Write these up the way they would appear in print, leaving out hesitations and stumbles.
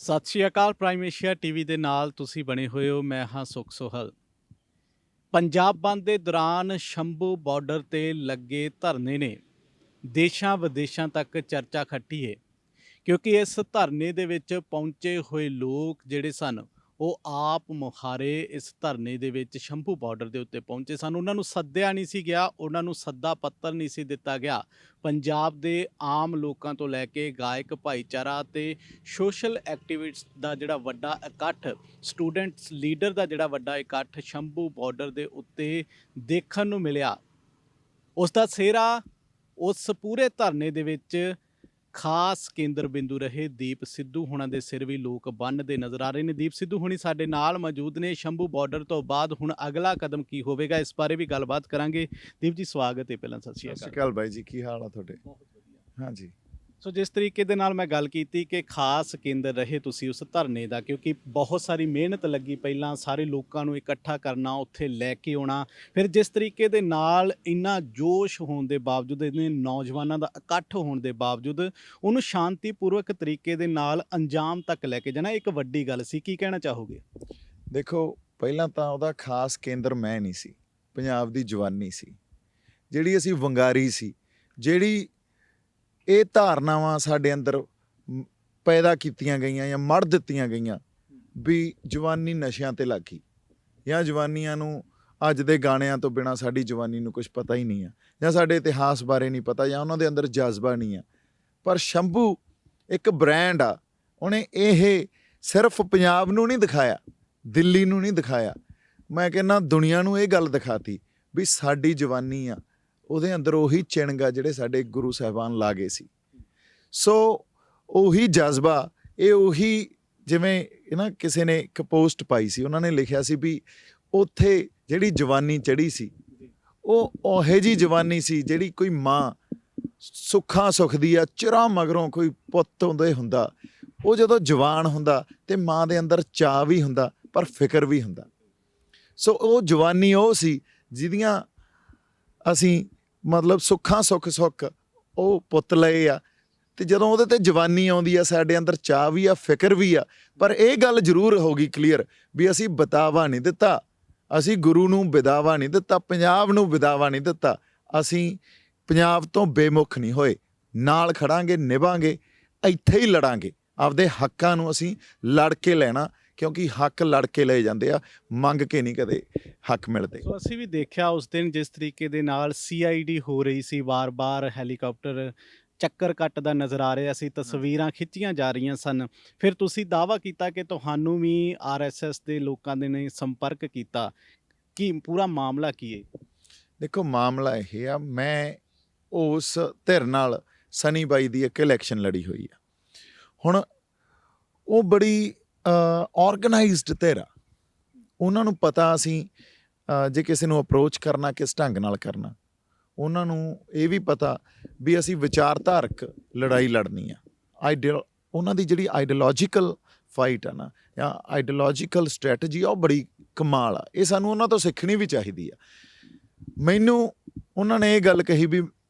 ਸਤਿ ਸ਼੍ਰੀ ਅਕਾਲ। Prime Asia TV ਦੇ ਨਾਲ ਤੁਸੀਂ ਬਣੇ ਹੋਏ ਹੋ। ਮੈਂ ਹਾਂ ਸੁਖ ਸੋਹਲ। ਪੰਜਾਬ ਬੰਦ ਦੇ ਦੌਰਾਨ ਸ਼ੰਭੂ ਬਾਰਡਰ ਤੇ ਲੱਗੇ ਧਰਨੇ ਨੇ ਦੇਸ਼ਾਂ ਵਿਦੇਸ਼ਾਂ ਤੱਕ ਚਰਚਾ ਖੱਟੀ ਹੈ, ਕਿਉਂਕਿ ਇਸ ਧਰਨੇ ਦੇ ਵਿੱਚ ਪਹੁੰਚੇ ਹੋਏ ਲੋਕ ਜਿਹੜੇ ਸਨ ਉਹ ਆਪ ਮੁਹਾਰੇ ਇਸ ਧਰਨੇ ਦੇ ਵਿੱਚ ਸ਼ੰਭੂ ਬਾਰਡਰ ਦੇ ਉੱਤੇ ਪਹੁੰਚੇ ਸਨ। ਉਹਨਾਂ ਨੂੰ ਸੱਦਿਆ ਨਹੀਂ ਸੀ ਗਿਆ, ਉਹਨਾਂ ਨੂੰ ਸੱਦਾ ਪੱਤਰ ਨਹੀਂ ਸੀ ਦਿੱਤਾ ਗਿਆ। ਪੰਜਾਬ ਦੇ ਆਮ ਲੋਕਾਂ ਤੋਂ ਲੈ ਕੇ ਗਾਇਕ ਭਾਈਚਾਰਾ ਤੇ ਸੋਸ਼ਲ ਐਕਟੀਵਿਸਟ ਦਾ ਜਿਹੜਾ ਵੱਡਾ ਇਕੱਠ, ਸਟੂਡੈਂਟਸ ਲੀਡਰ ਦਾ ਜਿਹੜਾ ਵੱਡਾ ਇਕੱਠ ਸ਼ੰਭੂ ਬਾਰਡਰ ਦੇ ਉੱਤੇ ਦੇਖਣ ਨੂੰ ਮਿਲਿਆ। ਉਸ ਦਾ ਸਿਹਰਾ ਉਸ ਪੂਰੇ ਧਰਨੇ ਦੇ ਵਿੱਚ ਖਾਸ ਕੇਂਦਰ ਬਿੰਦੂ ਰਹੇ ਦੀਪ ਸਿੱਧੂ ਹੋਣਾ ਦੇ ਸਿਰ ਵੀ ਲੋਕ ਬੰਨ੍ਹਦੇ ਨਜ਼ਰ ਆ ਰਹੇ ਨੇ। ਦੀਪ ਸਿੱਧੂ ਹੋਣੀ ਸਾਡੇ ਨਾਲ ਮੌਜੂਦ ਨੇ। ਸ਼ੰਭੂ ਬਾਰਡਰ ਤੋਂ ਬਾਅਦ ਹੁਣ ਅਗਲਾ ਕਦਮ ਕੀ ਹੋਵੇਗਾ, ਇਸ ਬਾਰੇ ਵੀ ਗੱਲਬਾਤ ਕਰਾਂਗੇ। ਦੀਪ ਜੀ ਸਵਾਗਤ ਹੈ। ਪਹਿਲਾਂ ਸਤਿ ਸ਼੍ਰੀ ਅਕਾਲ ਬਾਈ ਜੀ, ਕੀ ਹਾਲ ਆ ਤੁਹਾਡੇ? ਬਹੁਤ ਵਧੀਆ। ਹਾਂਜੀ, ਸੋ ਜਿਸ ਤਰੀਕੇ ਦੇ ਨਾਲ ਮੈਂ ਗੱਲ ਕੀਤੀ ਕਿ ਖਾਸ ਕੇਂਦਰ ਰਹੇ ਤੁਸੀਂ ਉਸ ਧਰਨੇ ਦਾ, ਕਿਉਂਕਿ ਬਹੁਤ ਸਾਰੀ ਮਿਹਨਤ ਲੱਗੀ ਪਹਿਲਾਂ ਸਾਰੇ ਲੋਕਾਂ ਨੂੰ ਇਕੱਠਾ ਕਰਨਾ, ਉੱਥੇ ਲੈ ਕੇ ਆਉਣਾ, ਫਿਰ ਜਿਸ ਤਰੀਕੇ ਦੇ ਨਾਲ ਇੰਨਾ ਜੋਸ਼ ਹੋਣ ਦੇ ਬਾਵਜੂਦ, ਇੰਨੇ ਨੌਜਵਾਨਾਂ ਦਾ ਇਕੱਠ ਹੋਣ ਦੇ ਬਾਵਜੂਦ ਉਹਨੂੰ ਸ਼ਾਂਤੀਪੂਰਵਕ ਤਰੀਕੇ ਦੇ ਨਾਲ ਅੰਜਾਮ ਤੱਕ ਲੈ ਕੇ ਜਾਣਾ ਇੱਕ ਵੱਡੀ ਗੱਲ ਸੀ। ਕੀ ਕਹਿਣਾ ਚਾਹੋਗੇ? ਦੇਖੋ, ਪਹਿਲਾਂ ਤਾਂ ਉਹਦਾ ਖਾਸ ਕੇਂਦਰ ਮੈਂ ਨਹੀਂ ਸੀ, ਪੰਜਾਬ ਦੀ ਜਵਾਨੀ ਸੀ ਜਿਹੜੀ ਅਸੀਂ ਵੰਗਾਰੀ ਸੀ, ਜਿਹੜੀ ਇਹ ਧਾਰਨਾਵਾਂ ਸਾਡੇ ਅੰਦਰ ਪੈਦਾ ਕੀਤੀਆਂ ਗਈਆਂ ਜਾਂ ਮੜ ਦਿੱਤੀਆਂ ਗਈਆਂ ਵੀ ਜਵਾਨੀ ਨਸ਼ਿਆਂ ਤੇ ਲੱਗ ਗਈ, ਜਾਂ ਜਵਾਨੀਆਂ ਨੂੰ ਅੱਜ ਦੇ ਗਾਣਿਆਂ ਤੋਂ ਬਿਨਾਂ ਸਾਡੀ ਜਵਾਨੀ ਨੂੰ ਕੁਝ ਪਤਾ ਹੀ ਨਹੀਂ ਆ, ਜਾਂ ਸਾਡੇ ਇਤਿਹਾਸ ਬਾਰੇ ਨਹੀਂ ਪਤਾ, ਜਾਂ ਉਹਨਾਂ ਦੇ ਅੰਦਰ ਜਜ਼ਬਾ ਨਹੀਂ ਆ। ਪਰ ਸ਼ੰਭੂ ਇੱਕ ਬ੍ਰਾਂਡ ਆ। ਉਹਨੇ ਇਹ ਸਿਰਫ ਪੰਜਾਬ ਨੂੰ ਨਹੀਂ ਦਿਖਾਇਆ, ਦਿੱਲੀ ਨੂੰ ਨਹੀਂ ਦਿਖਾਇਆ, ਮੈਂ ਕਹਿੰਦਾ ਦੁਨੀਆ ਨੂੰ ਇਹ ਗੱਲ ਦਿਖਾਤੀ ਵੀ ਸਾਡੀ ਜਵਾਨੀ ਆ, ਉਹਦੇ ਅੰਦਰ ਉਹੀ ਚਿਣਗਾ ਜਿਹੜੇ ਸਾਡੇ ਗੁਰੂ ਸਾਹਿਬਾਨ ਲਾ ਗਏ ਸੀ। ਸੋ ਉਹੀ ਜਜ਼ਬਾ, ਇਹ ਉਹੀ, ਜਿਵੇਂ ਨਾ ਕਿਸੇ ਨੇ ਇੱਕ ਪੋਸਟ ਪਾਈ ਸੀ, ਉਹਨਾਂ ਨੇ ਲਿਖਿਆ ਸੀ ਵੀ ਉੱਥੇ ਜਿਹੜੀ ਜਵਾਨੀ ਚੜ੍ਹੀ ਸੀ ਉਹ ਉਹੋ ਜਿਹੀ ਜਵਾਨੀ ਸੀ ਜਿਹੜੀ ਕੋਈ ਮਾਂ ਸੁੱਖਾਂ ਸੁੱਖਦੀ ਆ, ਚਿਰਾਂ ਮਗਰੋਂ ਕੋਈ ਪੁੱਤ ਹੁੰਦਾ, ਉਹ ਜਦੋਂ ਜਵਾਨ ਹੁੰਦਾ ਤੇ ਮਾਂ ਦੇ ਅੰਦਰ ਚਾਅ ਵੀ ਹੁੰਦਾ ਪਰ ਫਿਕਰ ਵੀ ਹੁੰਦਾ। ਸੋ ਉਹ ਜਵਾਨੀ ਉਹ ਸੀ ਜਿਹਦੀਆਂ ਅਸੀਂ ਮਤਲਬ ਸੁੱਖਾਂ ਸੁੱਖ ਉਹ ਪੁੱਤ ਲਏ ਆ, ਤੇ ਜਦੋਂ ਉਹਦੇ ਤੇ ਜਵਾਨੀ ਆਉਂਦੀ ਆ ਸਾਡੇ ਅੰਦਰ ਚਾਅ ਵੀ ਆ, ਫਿਕਰ ਵੀ ਆ। ਪਰ ਇਹ ਗੱਲ ਜ਼ਰੂਰ ਹੋ ਗਈ ਕਲੀਅਰ ਵੀ ਅਸੀਂ ਬਤਾਵਾ ਨਹੀਂ ਦਿੱਤਾ, ਅਸੀਂ ਗੁਰੂ ਨੂੰ ਵਿਦਾਵਾ ਨਹੀਂ ਦਿੱਤਾ, ਪੰਜਾਬ ਨੂੰ ਵਿਦਾਵਾ ਨਹੀਂ ਦਿੱਤਾ। ਅਸੀਂ ਪੰਜਾਬ ਤੋਂ ਬੇਮੁਖ ਨਹੀਂ ਹੋਏ, ਨਾਲ ਖੜਾਂਗੇ, ਨਿਭਾਂਗੇ, ਇੱਥੇ ਹੀ ਲੜਾਂਗੇ। ਆਪਦੇ ਹੱਕਾਂ ਨੂੰ ਅਸੀਂ ਲੜ ਕੇ ਲੈਣਾ, ਕਿਉਂਕਿ ਹੱਕ ਲੜ ਕੇ ਲਏ ਜਾਂਦੇ ਆ, ਮੰਗ ਕੇ ਨਹੀਂ ਕਦੇ ਹੱਕ ਮਿਲਦੇ। ਸੋ ਅਸੀਂ ਵੀ ਦੇਖਿਆ ਉਸ ਦਿਨ ਜਿਸ ਤਰੀਕੇ ਦੇ ਨਾਲ CID ਹੋ ਰਹੀ ਸੀ, ਵਾਰ-ਵਾਰ ਹੈਲੀਕਾਪਟਰ ਚੱਕਰ ਕੱਟਦਾ ਨਜ਼ਰ ਆ ਰਿਹਾ ਸੀ, ਤਸਵੀਰਾਂ ਖਿੱਚੀਆਂ ਜਾ ਰਹੀਆਂ ਸਨ। ਫਿਰ ਤੁਸੀਂ ਦਾਅਵਾ ਕੀਤਾ ਕਿ ਤੁਹਾਨੂੰ ਵੀ RSS ਦੇ ਲੋਕਾਂ ਦੇ ਨੇ ਸੰਪਰਕ ਕੀਤਾ। ਕੀ ਪੂਰਾ ਮਾਮਲਾ ਕੀ ਹੈ? ਦੇਖੋ, ਮਾਮਲਾ ਇਹ ਆ, ਮੈਂ ਉਸ ਧਿਰ ਨਾਲ ਸਨੀ ਬਾਈ ਦੀ ਇੱਕ ਇਲੈਕਸ਼ਨ ਲੜੀ ਹੋਈ ਆ। ਹੁਣ ਉਹ ਬੜੀ ਔਰਗਨਾਈਜ਼ਡ ਧਿਰ ਆ, ਉਹਨਾਂ ਨੂੰ ਪਤਾ ਅਸੀਂ ਜੇ ਕਿਸੇ ਨੂੰ ਅਪਰੋਚ ਕਰਨਾ ਕਿਸ ਢੰਗ ਨਾਲ ਕਰਨਾ। ਉਹਨਾਂ ਨੂੰ ਇਹ ਵੀ ਪਤਾ ਵੀ ਅਸੀਂ ਵਿਚਾਰਧਾਰਕ ਲੜਾਈ ਲੜਨੀ ਆ। ਉਹਨਾਂ ਦੀ ਜਿਹੜੀ ਆਈਡੀਓਲੋਜੀਕਲ ਫਾਈਟ ਆ ਨਾ, ਜਾਂ ਆਈਡੀਓਲੋਜੀਕਲ ਸਟ੍ਰੈਟਜੀ ਆ, ਉਹ ਬੜੀ ਕਮਾਲ ਆ। ਇਹ ਸਾਨੂੰ ਉਹਨਾਂ ਤੋਂ ਸਿੱਖਣੀ ਵੀ ਚਾਹੀਦੀ ਆ। ਮੈਨੂੰ ਉਹਨਾਂ ਨੇ ਇਹ ਗੱਲ ਕਹੀ ਵੀ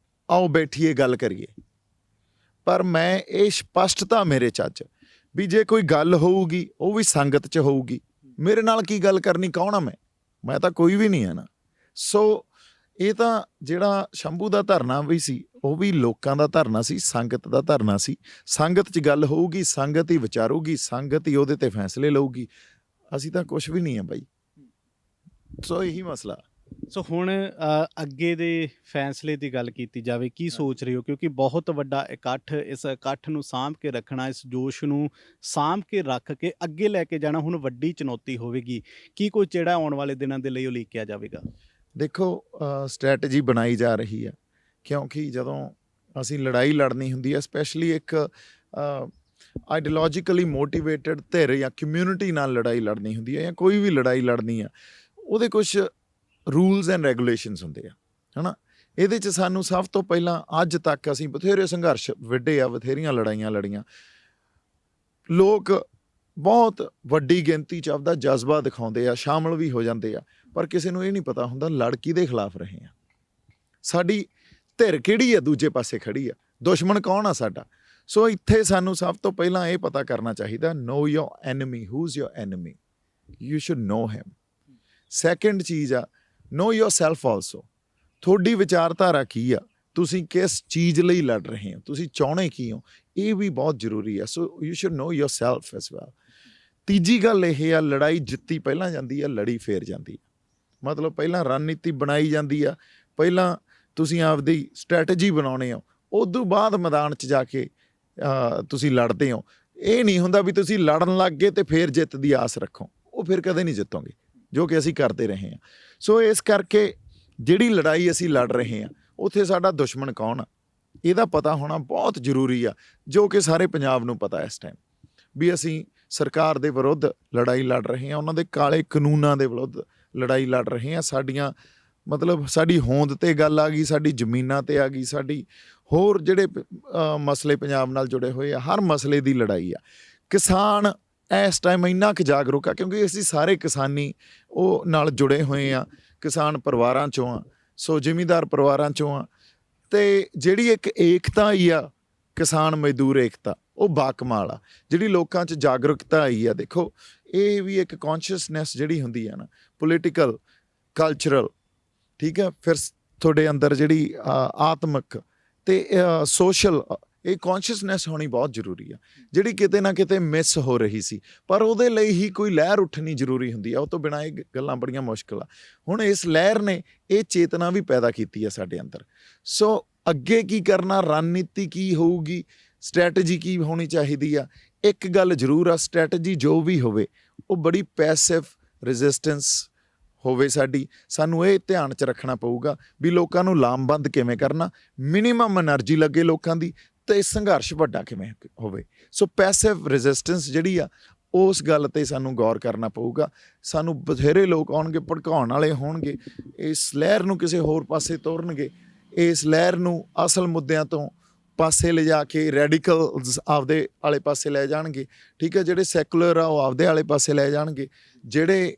ਆਓ ਬੈਠੀਏ ਗੱਲ ਕਰੀਏ, ਪਰ ਮੈਂ ਇਹ ਸਪਸ਼ਟਤਾ ਮੇਰੇ 'ਚ ਅੱਜ ਵੀ ਜੇ ਕੋਈ ਗੱਲ ਹੋਊਗੀ ਉਹ ਵੀ ਸੰਗਤ 'ਚ ਹੋਊਗੀ। ਮੇਰੇ ਨਾਲ ਕੀ ਗੱਲ ਕਰਨੀ, ਕੌਣ ਆ ਮੈਂ ਤਾਂ ਕੋਈ ਵੀ ਨਹੀਂ ਹੈ ਨਾ। ਸੋ ਇਹ ਤਾਂ ਜਿਹੜਾ ਸ਼ੰਭੂ ਦਾ ਧਰਨਾ ਵੀ ਸੀ, ਉਹ ਵੀ ਲੋਕਾਂ ਦਾ ਧਰਨਾ ਸੀ, ਸੰਗਤ ਦਾ ਧਰਨਾ ਸੀ। ਸੰਗਤ 'ਚ ਗੱਲ ਹੋਊਗੀ, ਸੰਗਤ ਹੀ ਵਿਚਾਰੂਗੀ, ਸੰਗਤ ਹੀ ਉਹਦੇ ਤੇ ਫੈਸਲੇ ਲਊਗੀ। ਅਸੀਂ ਤਾਂ ਕੁਛ ਵੀ ਨਹੀਂ ਆ ਬਾਈ। ਸੋ ਇਹੀ ਮਸਲਾ। ਸੋ ਹੁਣ ਅੱਗੇ ਦੇ ਫੈਸਲੇ ਦੀ ਗੱਲ ਕੀਤੀ ਜਾਵੇ, ਕੀ ਸੋਚ ਰਹੇ ਹੋ? ਕਿਉਂਕਿ ਬਹੁਤ ਵੱਡਾ ਇਕੱਠ, ਇਸ ਇਕੱਠ ਨੂੰ ਸਾਂਭ ਕੇ ਰੱਖਣਾ, ਇਸ ਜੋਸ਼ ਨੂੰ ਸਾਂਭ ਕੇ ਰੱਖ ਕੇ ਅੱਗੇ ਲੈ ਕੇ ਜਾਣਾ ਹੁਣ ਵੱਡੀ ਚੁਣੌਤੀ ਹੋਵੇਗੀ। ਕੀ ਕੋਈ ਜਿਹੜਾ ਆਉਣ ਵਾਲੇ ਦਿਨਾਂ ਦੇ ਲਈ ਉਲੀਕਿਆ ਜਾਵੇਗਾ? ਦੇਖੋ, ਸਟ੍ਰੈਟਜੀ ਬਣਾਈ ਜਾ ਰਹੀ ਆ, ਕਿਉਂਕਿ ਜਦੋਂ ਅਸੀਂ ਲੜਾਈ ਲੜਨੀ ਹੁੰਦੀ ਹੈ, ਸਪੈਸ਼ਲੀ ਇੱਕ ਆਈਡੀਓਲੋਜੀਕਲੀ ਮੋਟੀਵੇਟਡ ਧਿਰ ਜਾਂ ਕਮਿਊਨਿਟੀ ਨਾਲ ਲੜਾਈ ਲੜਨੀ ਹੁੰਦੀ ਹੈ, ਜਾਂ ਕੋਈ ਵੀ ਲੜਾਈ ਲੜਨੀ ਆ, ਉਹਦੇ ਕੁਛ ਰੂਲਸ ਐਂਡ ਰੈਗੂਲੇਸ਼ਨਸ ਹੁੰਦੇ ਆ, ਹੈ ਨਾ। ਇਹਦੇ 'ਚ ਸਾਨੂੰ ਸਭ ਤੋਂ ਪਹਿਲਾਂ, ਅੱਜ ਤੱਕ ਅਸੀਂ ਬਥੇਰੇ ਸੰਘਰਸ਼ ਵਿੱਢੇ ਆ, ਬਥੇਰੀਆਂ ਲੜਾਈਆਂ ਲੜੀਆਂ, ਲੋਕ ਬਹੁਤ ਵੱਡੀ ਗਿਣਤੀ 'ਚ ਆਪਦਾ ਜਜ਼ਬਾ ਦਿਖਾਉਂਦੇ ਆ, ਸ਼ਾਮਲ ਵੀ ਹੋ ਜਾਂਦੇ ਆ, ਪਰ ਕਿਸੇ ਨੂੰ ਇਹ ਨਹੀਂ ਪਤਾ ਹੁੰਦਾ ਲੜ ਕਿਹਦੇ ਖਿਲਾਫ ਰਹੇ ਆ, ਸਾਡੀ ਧਿਰ ਕਿਹੜੀ ਆ, ਦੂਜੇ ਪਾਸੇ ਖੜੀ ਆ, ਦੁਸ਼ਮਣ ਕੌਣ ਆ ਸਾਡਾ। ਸੋ ਇੱਥੇ ਸਾਨੂੰ ਸਭ ਤੋਂ ਪਹਿਲਾਂ ਇਹ ਪਤਾ ਕਰਨਾ ਚਾਹੀਦਾ, know your enemy, who's your enemy, you should know him. Second ਚੀਜ਼ ਆ, ਨੋ ਯੋਰ ਸੈਲਫ ਆਲਸੋ, ਤੁਹਾਡੀ ਵਿਚਾਰਧਾਰਾ ਕੀ ਆ, ਤੁਸੀਂ ਕਿਸ ਚੀਜ਼ ਲਈ ਲੜ ਰਹੇ ਹੋ, ਤੁਸੀਂ ਚਾਹੁੰਦੇ ਕੀ ਹੋ, ਇਹ ਵੀ ਬਹੁਤ ਜ਼ਰੂਰੀ ਆ। So you should know yourself as well. ਤੀਜੀ ਗੱਲ ਇਹ ਆ, ਲੜਾਈ ਜਿੱਤੀ ਪਹਿਲਾਂ ਜਾਂਦੀ ਆ, ਲੜੀ ਫੇਰ ਜਾਂਦੀ ਆ। ਮਤਲਬ ਪਹਿਲਾਂ ਰਣਨੀਤੀ ਬਣਾਈ ਜਾਂਦੀ ਆ, ਪਹਿਲਾਂ ਤੁਸੀਂ ਆਪਦੀ ਸਟ੍ਰੈਟਜੀ ਬਣਾਉਣੇ ਹੋ, ਉਦੋਂ ਬਾਅਦ ਮੈਦਾਨ 'ਚ ਜਾ ਕੇ ਤੁਸੀਂ ਲੜਦੇ ਹੋ। ਇਹ ਨਹੀਂ ਹੁੰਦਾ ਵੀ ਤੁਸੀਂ ਲੜਨ ਲੱਗ ਗਏ ਤੇ ਫੇਰ ਜਿੱਤ ਦੀ ਆਸ ਰੱਖੋ, ਉਹ ਫਿਰ ਕਦੇ ਨਹੀਂ ਜਿੱਤੋਗੇ, ਜੋ ਕਿ ਅਸੀਂ ਕਰਦੇ ਰਹੇ ਹਾਂ। ਸੋ ਇਸ ਕਰਕੇ ਜਿਹੜੀ ਲੜਾਈ ਅਸੀਂ ਲੜ ਰਹੇ ਹਾਂ, ਉੱਥੇ ਸਾਡਾ ਦੁਸ਼ਮਣ ਕੌਣ ਆ, ਇਹਦਾ ਪਤਾ ਹੋਣਾ ਬਹੁਤ ਜ਼ਰੂਰੀ ਆ, ਜੋ ਕਿ ਸਾਰੇ ਪੰਜਾਬ ਨੂੰ ਪਤਾ ਇਸ ਟਾਈਮ ਵੀ ਅਸੀਂ ਸਰਕਾਰ ਦੇ ਵਿਰੁੱਧ ਲੜਾਈ ਲੜ ਰਹੇ ਹਾਂ, ਉਹਨਾਂ ਦੇ ਕਾਲੇ ਕਾਨੂੰਨਾਂ ਦੇ ਵਿਰੁੱਧ ਲੜਾਈ ਲੜ ਰਹੇ ਹਾਂ। ਮਤਲਬ ਸਾਡੀ ਹੋਂਦ 'ਤੇ ਗੱਲ ਆ ਗਈ, ਸਾਡੀ ਜ਼ਮੀਨਾਂ 'ਤੇ ਆ ਗਈ, ਸਾਡੀ ਹੋਰ ਜਿਹੜੇ ਮਸਲੇ ਪੰਜਾਬ ਨਾਲ ਜੁੜੇ ਹੋਏ ਆ, ਹਰ ਮਸਲੇ ਦੀ ਲੜਾਈ ਆ। ਕਿਸਾਨ ਇਸ ਟਾਈਮ ਇੰਨਾ ਕੁ ਜਾਗਰੂਕ ਆ ਕਿਉਂਕਿ ਅਸੀਂ ਸਾਰੇ ਕਿਸਾਨੀ ਉਹ ਨਾਲ ਜੁੜੇ ਹੋਏ ਆ, ਕਿਸਾਨ ਪਰਿਵਾਰਾਂ 'ਚੋਂ ਆ, ਸੋ ਜ਼ਿਮੀਂਦਾਰ ਪਰਿਵਾਰਾਂ 'ਚੋਂ ਆ। ਅਤੇ ਜਿਹੜੀ ਇੱਕ ਏਕਤਾ ਆਈ ਆ, ਕਿਸਾਨ ਮਜ਼ਦੂਰ ਏਕਤਾ, ਉਹ ਬਾਕਮਾਲ ਆ। ਜਿਹੜੀ ਲੋਕਾਂ 'ਚ ਜਾਗਰੂਕਤਾ ਆਈ ਆ, ਦੇਖੋ ਇਹ ਵੀ ਇੱਕ ਕੌਨਸ਼ੀਅਸਨੈਸ ਜਿਹੜੀ ਹੁੰਦੀ ਆ ਨਾ, ਪੋਲੀਟੀਕਲ, ਕਲਚਰਲ, ਠੀਕ ਹੈ, ਫਿਰ ਤੁਹਾਡੇ ਅੰਦਰ ਜਿਹੜੀ ਆਤਮਿਕ ਅਤੇ ਸੋਸ਼ਲ, ਇਹ ਕੌਨਸ਼ੀਅਸਨੈਸ ਹੋਣੀ ਬਹੁਤ ਜ਼ਰੂਰੀ ਆ, ਜਿਹੜੀ ਕਿਤੇ ਨਾ ਕਿਤੇ ਮਿਸ ਹੋ ਰਹੀ ਸੀ। ਪਰ ਉਹਦੇ ਲਈ ਹੀ ਕੋਈ ਲਹਿਰ ਉੱਠਣੀ ਜ਼ਰੂਰੀ ਹੁੰਦੀ ਆ, ਉਹ ਤੋਂ ਬਿਨਾਂ ਇਹ ਗੱਲਾਂ ਬੜੀਆਂ ਮੁਸ਼ਕਿਲ ਆ। ਹੁਣ ਇਸ ਲਹਿਰ ਨੇ ਇਹ ਚੇਤਨਾ ਵੀ ਪੈਦਾ ਕੀਤੀ ਆ ਸਾਡੇ ਅੰਦਰ। ਸੋ ਅੱਗੇ ਕੀ ਕਰਨਾ, ਰਣਨੀਤੀ ਕੀ ਹੋਊਗੀ, ਸਟ੍ਰੈਟਜੀ ਕੀ ਹੋਣੀ ਚਾਹੀਦੀ ਆ। ਇੱਕ ਗੱਲ ਜ਼ਰੂਰ ਆ, ਸਟ੍ਰੈਟਜੀ ਜੋ ਵੀ ਹੋਵੇ ਉਹ ਬੜੀ ਪੈਸਿਵ ਰੈਜ਼ਿਸਟੈਂਸ ਹੋਵੇ ਸਾਡੀ। ਸਾਨੂੰ ਇਹ ਧਿਆਨ 'ਚ ਰੱਖਣਾ ਪਊਗਾ ਵੀ ਲੋਕਾਂ ਨੂੰ ਲਾਮਬੰਦ ਕਿਵੇਂ ਕਰਨਾ, ਮਿਨੀਮਮ ਐਨਰਜੀ ਲੱਗੇ ਲੋਕਾਂ ਦੀ, ਅਤੇ ਸੰਘਰਸ਼ ਵੱਡਾ ਕਿਵੇਂ ਹੋਵੇ। ਸੋ ਪੈਸਿਵ ਰੈਜ਼ਿਸਟੈਂਸ ਜਿਹੜੀ ਆ, ਉਸ ਗੱਲ 'ਤੇ ਸਾਨੂੰ ਗੌਰ ਕਰਨਾ ਪਊਗਾ। ਸਾਨੂੰ ਬਥੇਰੇ ਲੋਕ ਆਉਣਗੇ, ਭੜਕਾਉਣ ਵਾਲੇ ਹੋਣਗੇ, ਇਸ ਲਹਿਰ ਨੂੰ ਕਿਸੇ ਹੋਰ ਪਾਸੇ ਤੋਰਨਗੇ, ਇਸ ਲਹਿਰ ਨੂੰ ਅਸਲ ਮੁੱਦਿਆਂ ਤੋਂ ਪਾਸੇ ਲਿਜਾ ਕੇ ਰੈਡੀਕਲਸ ਆਪਦੇ ਵਾਲੇ ਪਾਸੇ ਲੈ ਜਾਣਗੇ, ਠੀਕ ਹੈ। ਜਿਹੜੇ ਸੈਕੂਲਰ ਆ ਉਹ ਆਪਦੇ ਵਾਲੇ ਪਾਸੇ ਲੈ ਜਾਣਗੇ, ਜਿਹੜੇ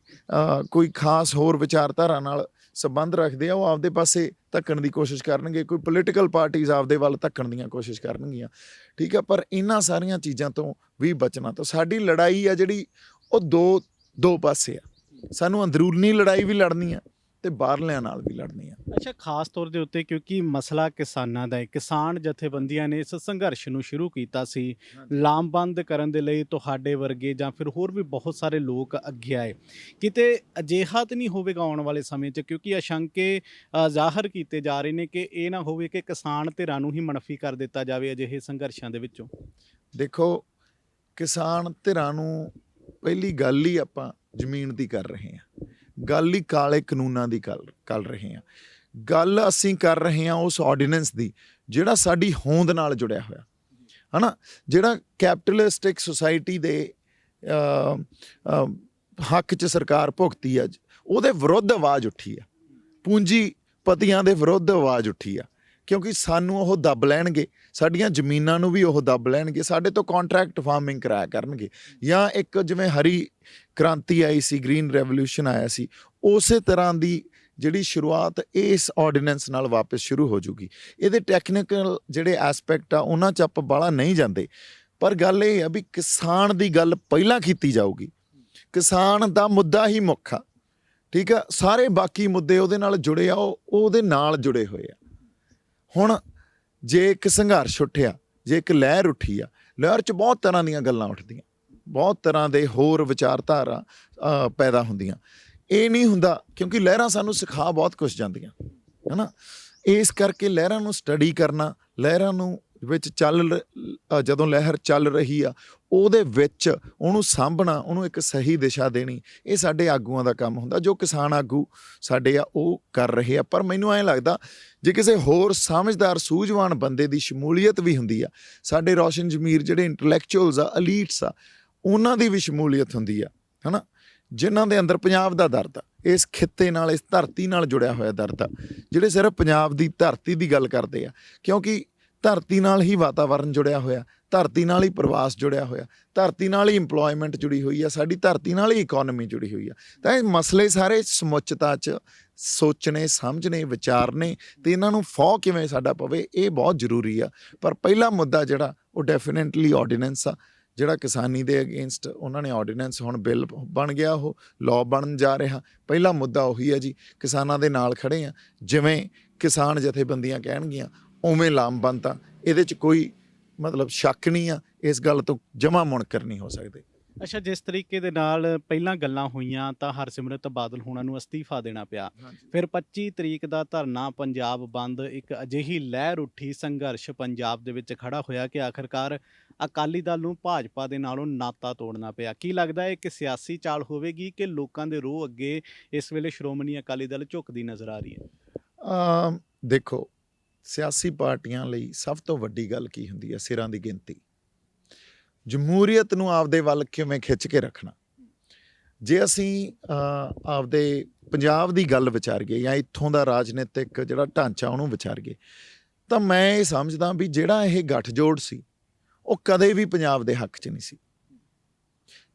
ਕੋਈ ਖਾਸ ਹੋਰ ਵਿਚਾਰਧਾਰਾ ਨਾਲ ਸੰਬੰਧ ਰੱਖਦੇ ਆ ਉਹ ਆਪਦੇ ਪਾਸੇ ਧੱਕਣ ਦੀ ਕੋਸ਼ਿਸ਼ ਕਰਨਗੇ, ਕੋਈ ਪੋਲੀਟੀਕਲ ਪਾਰਟੀਜ਼ ਆਪਦੇ ਵੱਲ ਧੱਕਣ ਦੀਆਂ ਕੋਸ਼ਿਸ਼ ਕਰਨਗੀਆਂ, ਠੀਕ ਹੈ। ਪਰ ਇਹਨਾਂ ਸਾਰੀਆਂ ਚੀਜ਼ਾਂ ਤੋਂ ਵੀ ਬਚਣਾ। ਤਾਂ ਸਾਡੀ ਲੜਾਈ ਆ ਜਿਹੜੀ ਉਹ ਦੋ ਪਾਸੇ ਆ। ਸਾਨੂੰ ਅੰਦਰੂਨੀ ਲੜਾਈ ਵੀ ਲੜਨੀ ਆ ਅਤੇ ਬਾਹਰਲਿਆਂ ਨਾਲ ਵੀ ਲੜਨੀ ਆ। ਅੱਛਾ, ਖਾਸ ਤੌਰ ਦੇ ਉੱਤੇ ਕਿਉਂਕਿ ਮਸਲਾ ਕਿਸਾਨਾਂ ਦਾ ਹੈ, ਕਿਸਾਨ ਜਥੇਬੰਦੀਆਂ ਨੇ ਇਸ ਸੰਘਰਸ਼ ਨੂੰ ਸ਼ੁਰੂ ਕੀਤਾ ਸੀ, ਲਾਮਬੰਦ ਕਰਨ ਦੇ ਲਈ ਤੁਹਾਡੇ ਵਰਗੇ ਜਾਂ ਫਿਰ ਹੋਰ ਵੀ ਬਹੁਤ ਸਾਰੇ ਲੋਕ ਅੱਗੇ ਆਏ। ਕਿਤੇ ਅਜਿਹਾ ਤਾਂ ਨਹੀਂ ਹੋਵੇਗਾ ਆਉਣ ਵਾਲੇ ਸਮੇਂ 'ਚ, ਕਿਉਂਕਿ ਅਸ਼ੰਕੇ ਜ਼ਾਹਰ ਕੀਤੇ ਜਾ ਰਹੇ ਨੇ ਕਿ ਇਹ ਨਾ ਹੋਵੇ ਕਿ ਕਿਸਾਨ ਧਿਰਾਂ ਨੂੰ ਹੀ ਮੁਨੱਫੀ ਕਰ ਦਿੱਤਾ ਜਾਵੇ ਅਜਿਹੇ ਸੰਘਰਸ਼ਾਂ ਦੇ ਵਿੱਚੋਂ। ਦੇਖੋ, ਕਿਸਾਨ ਧਿਰਾਂ ਨੂੰ ਪਹਿਲੀ ਗੱਲ ਹੀ ਆਪਾਂ ਜ਼ਮੀਨ ਦੀ ਕਰ ਰਹੇ ਹਾਂ, ਗੱਲ ਹੀ ਕਾਲੇ ਕਾਨੂੰਨਾਂ ਦੀ ਕਰ ਰਹੇ ਹਾਂ, ਗੱਲ ਅਸੀਂ ਕਰ ਰਹੇ ਹਾਂ ਉਸ ਆਰਡੀਨੈਂਸ ਦੀ ਜਿਹੜਾ ਸਾਡੀ ਹੋਂਦ ਨਾਲ ਜੁੜਿਆ ਹੋਇਆ, ਹੈ ਨਾ, ਜਿਹੜਾ ਕੈਪੀਟਲਿਸਟਿਕ ਸੁਸਾਇਟੀ ਦੇ ਹੱਕ 'ਚ ਸਰਕਾਰ ਭੁਗਤੀ ਅੱਜ, ਉਹਦੇ ਵਿਰੁੱਧ ਆਵਾਜ਼ ਉੱਠੀ ਆ, ਪੂੰਜੀਪਤੀਆਂ ਦੇ ਵਿਰੁੱਧ ਆਵਾਜ਼ ਉੱਠੀ ਆ, ਕਿਉਂਕਿ ਸਾਨੂੰ ਉਹ ਦੱਬ ਲੈਣਗੇ, ਸਾਡੀਆਂ ਜ਼ਮੀਨਾਂ ਨੂੰ ਵੀ ਉਹ ਦੱਬ ਲੈਣਗੇ, ਸਾਡੇ ਤੋਂ ਕੰਟਰੈਕਟ ਫਾਰਮਿੰਗ ਕਰਾਇਆ ਕਰਨਗੇ, ਜਾਂ ਇੱਕ ਜਿਵੇਂ ਹਰੀ ਕ੍ਰਾਂਤੀ ਆਈ ਸੀ, ਗ੍ਰੀਨ ਰੈਵੋਲਿਊਸ਼ਨ ਆਇਆ ਸੀ, ਉਸੇ ਤਰ੍ਹਾਂ ਦੀ ਜਿਹੜੀ ਸ਼ੁਰੂਆਤ ਇਸ ਆਰਡੀਨੈਂਸ ਨਾਲ ਵਾਪਸ ਸ਼ੁਰੂ ਹੋ ਜੂਗੀ। ਇਹਦੇ ਟੈਕਨੀਕਲ ਜਿਹੜੇ ਐਸਪੈਕਟ ਆ ਉਹਨਾਂ 'ਚ ਆਪਾਂ ਬਾਹਲਾ ਨਹੀਂ ਜਾਂਦੇ, ਪਰ ਗੱਲ ਇਹ ਆ ਵੀ ਕਿਸਾਨ ਦੀ ਗੱਲ ਪਹਿਲਾਂ ਕੀਤੀ ਜਾਊਗੀ। ਕਿਸਾਨ ਦਾ ਮੁੱਦਾ ਹੀ ਮੁੱਖ ਆ, ਠੀਕ ਆ, ਸਾਰੇ ਬਾਕੀ ਮੁੱਦੇ ਉਹਦੇ ਨਾਲ ਜੁੜੇ ਆ, ਉਹ ਉਹਦੇ ਨਾਲ ਜੁੜੇ ਹੋਏ ਆ। ਹੁਣ ਜੇ ਇੱਕ ਸੰਘਰਸ਼ ਉੱਠਿਆ, ਜੇ ਇੱਕ ਲਹਿਰ ਉੱਠੀ ਆ, ਲਹਿਰ 'ਚ ਬਹੁਤ ਤਰ੍ਹਾਂ ਦੀਆਂ ਗੱਲਾਂ ਉੱਠਦੀਆਂ, ਬਹੁਤ ਤਰ੍ਹਾਂ ਦੇ ਹੋਰ ਵਿਚਾਰਧਾਰਾ ਪੈਦਾ ਹੁੰਦੀਆਂ। ਇਹ ਨਹੀਂ ਹੁੰਦਾ ਕਿਉਂਕਿ ਲਹਿਰਾਂ ਸਾਨੂੰ ਸਿਖਾ ਬਹੁਤ ਕੁਛ ਜਾਂਦੀਆਂ, ਹੈ ਨਾ। ਇਸ ਕਰਕੇ ਲਹਿਰਾਂ ਨੂੰ ਸਟੱਡੀ ਕਰਨਾ, ਲਹਿਰਾਂ ਨੂੰ ਵਿੱਚ ਜਦੋਂ ਲਹਿਰ ਚੱਲ ਰਹੀ ਆ ਉਹਦੇ ਵਿੱਚ ਉਹਨੂੰ ਸਾਂਭਣਾ, ਉਹਨੂੰ ਇੱਕ ਸਹੀ ਦਿਸ਼ਾ ਦੇਣੀ, ਇਹ ਸਾਡੇ ਆਗੂਆਂ ਦਾ ਕੰਮ ਹੁੰਦਾ, ਜੋ ਕਿਸਾਨ ਆਗੂ ਸਾਡੇ ਆ ਉਹ ਕਰ ਰਹੇ ਆ। ਪਰ ਮੈਨੂੰ ਐਂ ਲੱਗਦਾ ਜੇ ਕਿਸੇ ਹੋਰ ਸਮਝਦਾਰ ਸੂਝਵਾਨ ਬੰਦੇ ਦੀ ਸ਼ਮੂਲੀਅਤ ਵੀ ਹੁੰਦੀ ਆ, ਸਾਡੇ ਰੋਸ਼ਨ ਜ਼ਮੀਰ ਜਿਹੜੇ ਇੰਟਲੈਕਚੁਅਲਸ ਆ, ਅਲੀਟਸ ਆ, ਉਹਨਾਂ ਦੀ ਵੀ ਸ਼ਮੂਲੀਅਤ ਹੁੰਦੀ ਆ, ਹੈ ਨਾ, ਜਿਨ੍ਹਾਂ ਦੇ ਅੰਦਰ ਪੰਜਾਬ ਦਾ ਦਰਦ ਆ, ਇਸ ਖਿੱਤੇ ਨਾਲ, ਇਸ ਧਰਤੀ ਨਾਲ ਜੁੜਿਆ ਹੋਇਆ ਦਰਦ ਆ, ਜਿਹੜੇ ਸਿਰਫ ਪੰਜਾਬ ਦੀ ਧਰਤੀ ਦੀ ਗੱਲ ਕਰਦੇ ਆ, ਕਿਉਂਕਿ ਧਰਤੀ ਨਾਲ ਹੀ ਵਾਤਾਵਰਨ ਜੁੜਿਆ ਹੋਇਆ, ਧਰਤੀ ਨਾਲ ਹੀ ਪ੍ਰਵਾਸ ਜੁੜਿਆ ਹੋਇਆ, ਧਰਤੀ ਨਾਲ ਹੀ ਇੰਪਲੋਇਮੈਂਟ ਜੁੜੀ ਹੋਈ ਆ, ਸਾਡੀ ਧਰਤੀ ਨਾਲ ਹੀ ਇਕੋਨਮੀ ਜੁੜੀ ਹੋਈ ਆ। ਤਾਂ ਇਹ ਮਸਲੇ ਸਾਰੇ ਸਮੁੱਚਤਾ 'ਚ ਸੋਚਣੇ, ਸਮਝਣੇ, ਵਿਚਾਰਨੇ ਤੇ ਇਹਨਾਂ ਨੂੰ ਫੌ ਕਿਵੇਂ ਸਾਡਾ ਪਵੇ, ਇਹ ਬਹੁਤ ਜ਼ਰੂਰੀ ਆ। ਪਰ ਪਹਿਲਾ ਮੁੱਦਾ ਜਿਹੜਾ ਉਹ ਡੈਫੀਨੇਟਲੀ ਆਰਡੀਨੈਂਸ ਆ, ਜਿਹੜਾ ਕਿਸਾਨੀ ਦੇ ਅਗੇਂਸਟ ਉਹਨਾਂ ਨੇ ਆਰਡੀਨੈਂਸ, ਹੁਣ ਬਿੱਲ ਬਣ ਗਿਆ, ਉਹ ਲਾਅ ਬਣਨ ਜਾ ਰਿਹਾ। ਪਹਿਲਾ ਮੁੱਦਾ ਉਹੀ ਹੈ ਜੀ, ਕਿਸਾਨਾਂ ਦੇ ਨਾਲ ਖੜੇ ਆ, ਜਿਵੇਂ ਕਿਸਾਨ ਜਥੇਬੰਦੀਆਂ ਕਹਿਣਗੀਆਂ ਉਵੇਂ ਲਾਮਬੰਦ ਆ, ਇਹਦੇ 'ਚ ਕੋਈ ਮਤਲਬ ਸ਼ੱਕ ਨਹੀਂ ਆ, ਇਸ ਗੱਲ ਤੋਂ ਜਮਾਂ ਮੁਨਕਰ ਨਹੀਂ ਹੋ ਸਕਦੇ। ਅੱਛਾ, ਜਿਸ ਤਰੀਕੇ ਦੇ ਨਾਲ ਪਹਿਲਾਂ ਗੱਲਾਂ ਹੋਈਆਂ ਤਾਂ ਹਰਸਿਮਰਤ ਬਾਦਲ ਹੋਣਾ ਨੂੰ ਅਸਤੀਫਾ ਦੇਣਾ ਪਿਆ। ਫਿਰ 25 ਤਰੀਕ ਦਾ ਧਰਨਾ ਪੰਜਾਬ ਬੰਦ, ਇੱਕ ਅਜਿਹੀ ਲਹਿਰ ਉੱਠੀ, ਸੰਘਰਸ਼ ਪੰਜਾਬ ਦੇ ਵਿੱਚ ਖੜਾ ਹੋਇਆ ਕਿ ਆਖਰਕਾਰ ਅਕਾਲੀ ਦਲ ਨੂੰ ਭਾਜਪਾ ਦੇ ਨਾਲੋਂ ਨਾਤਾ ਤੋੜਨਾ ਪਿਆ। ਕੀ ਲੱਗਦਾ ਹੈ ਕਿ ਸਿਆਸੀ ਚਾਲ ਹੋਵੇਗੀ ਕਿ ਲੋਕਾਂ ਦੇ ਰੋਹ ਅੱਗੇ ਇਸ ਵੇਲੇ ਸ਼੍ਰੋਮਣੀ ਅਕਾਲੀ ਦਲ ਝੁਕਦੀ ਨਜ਼ਰ ਆ ਰਹੀ ਹੈ? ਦੇਖੋ, ਸਿਆਸੀ ਪਾਰਟੀਆਂ ਲਈ ਸਭ ਤੋਂ ਵੱਡੀ ਗੱਲ ਕੀ ਹੁੰਦੀ ਹੈ? ਸਿਰਾਂ ਦੀ ਗਿਣਤੀ। ਜਮਹੂਰੀਅਤ ਨੂੰ ਆਪਦੇ ਵੱਲ ਕਿਵੇਂ ਖਿੱਚ ਕੇ ਰੱਖਣਾ। ਜੇ ਅਸੀਂ ਆਪਦੇ ਪੰਜਾਬ ਦੀ ਗੱਲ ਵਿਚਾਰੀਏ ਜਾਂ ਇੱਥੋਂ ਦਾ ਰਾਜਨੀਤਿਕ ਜਿਹੜਾ ਢਾਂਚਾ ਉਹਨੂੰ ਵਿਚਾਰੀਏ, ਤਾਂ ਮੈਂ ਇਹ ਸਮਝਦਾ ਵੀ ਜਿਹੜਾ ਇਹ ਗੱਠਜੋੜ ਸੀ ਉਹ ਕਦੇ ਵੀ ਪੰਜਾਬ ਦੇ ਹੱਕ 'ਚ ਨਹੀਂ ਸੀ।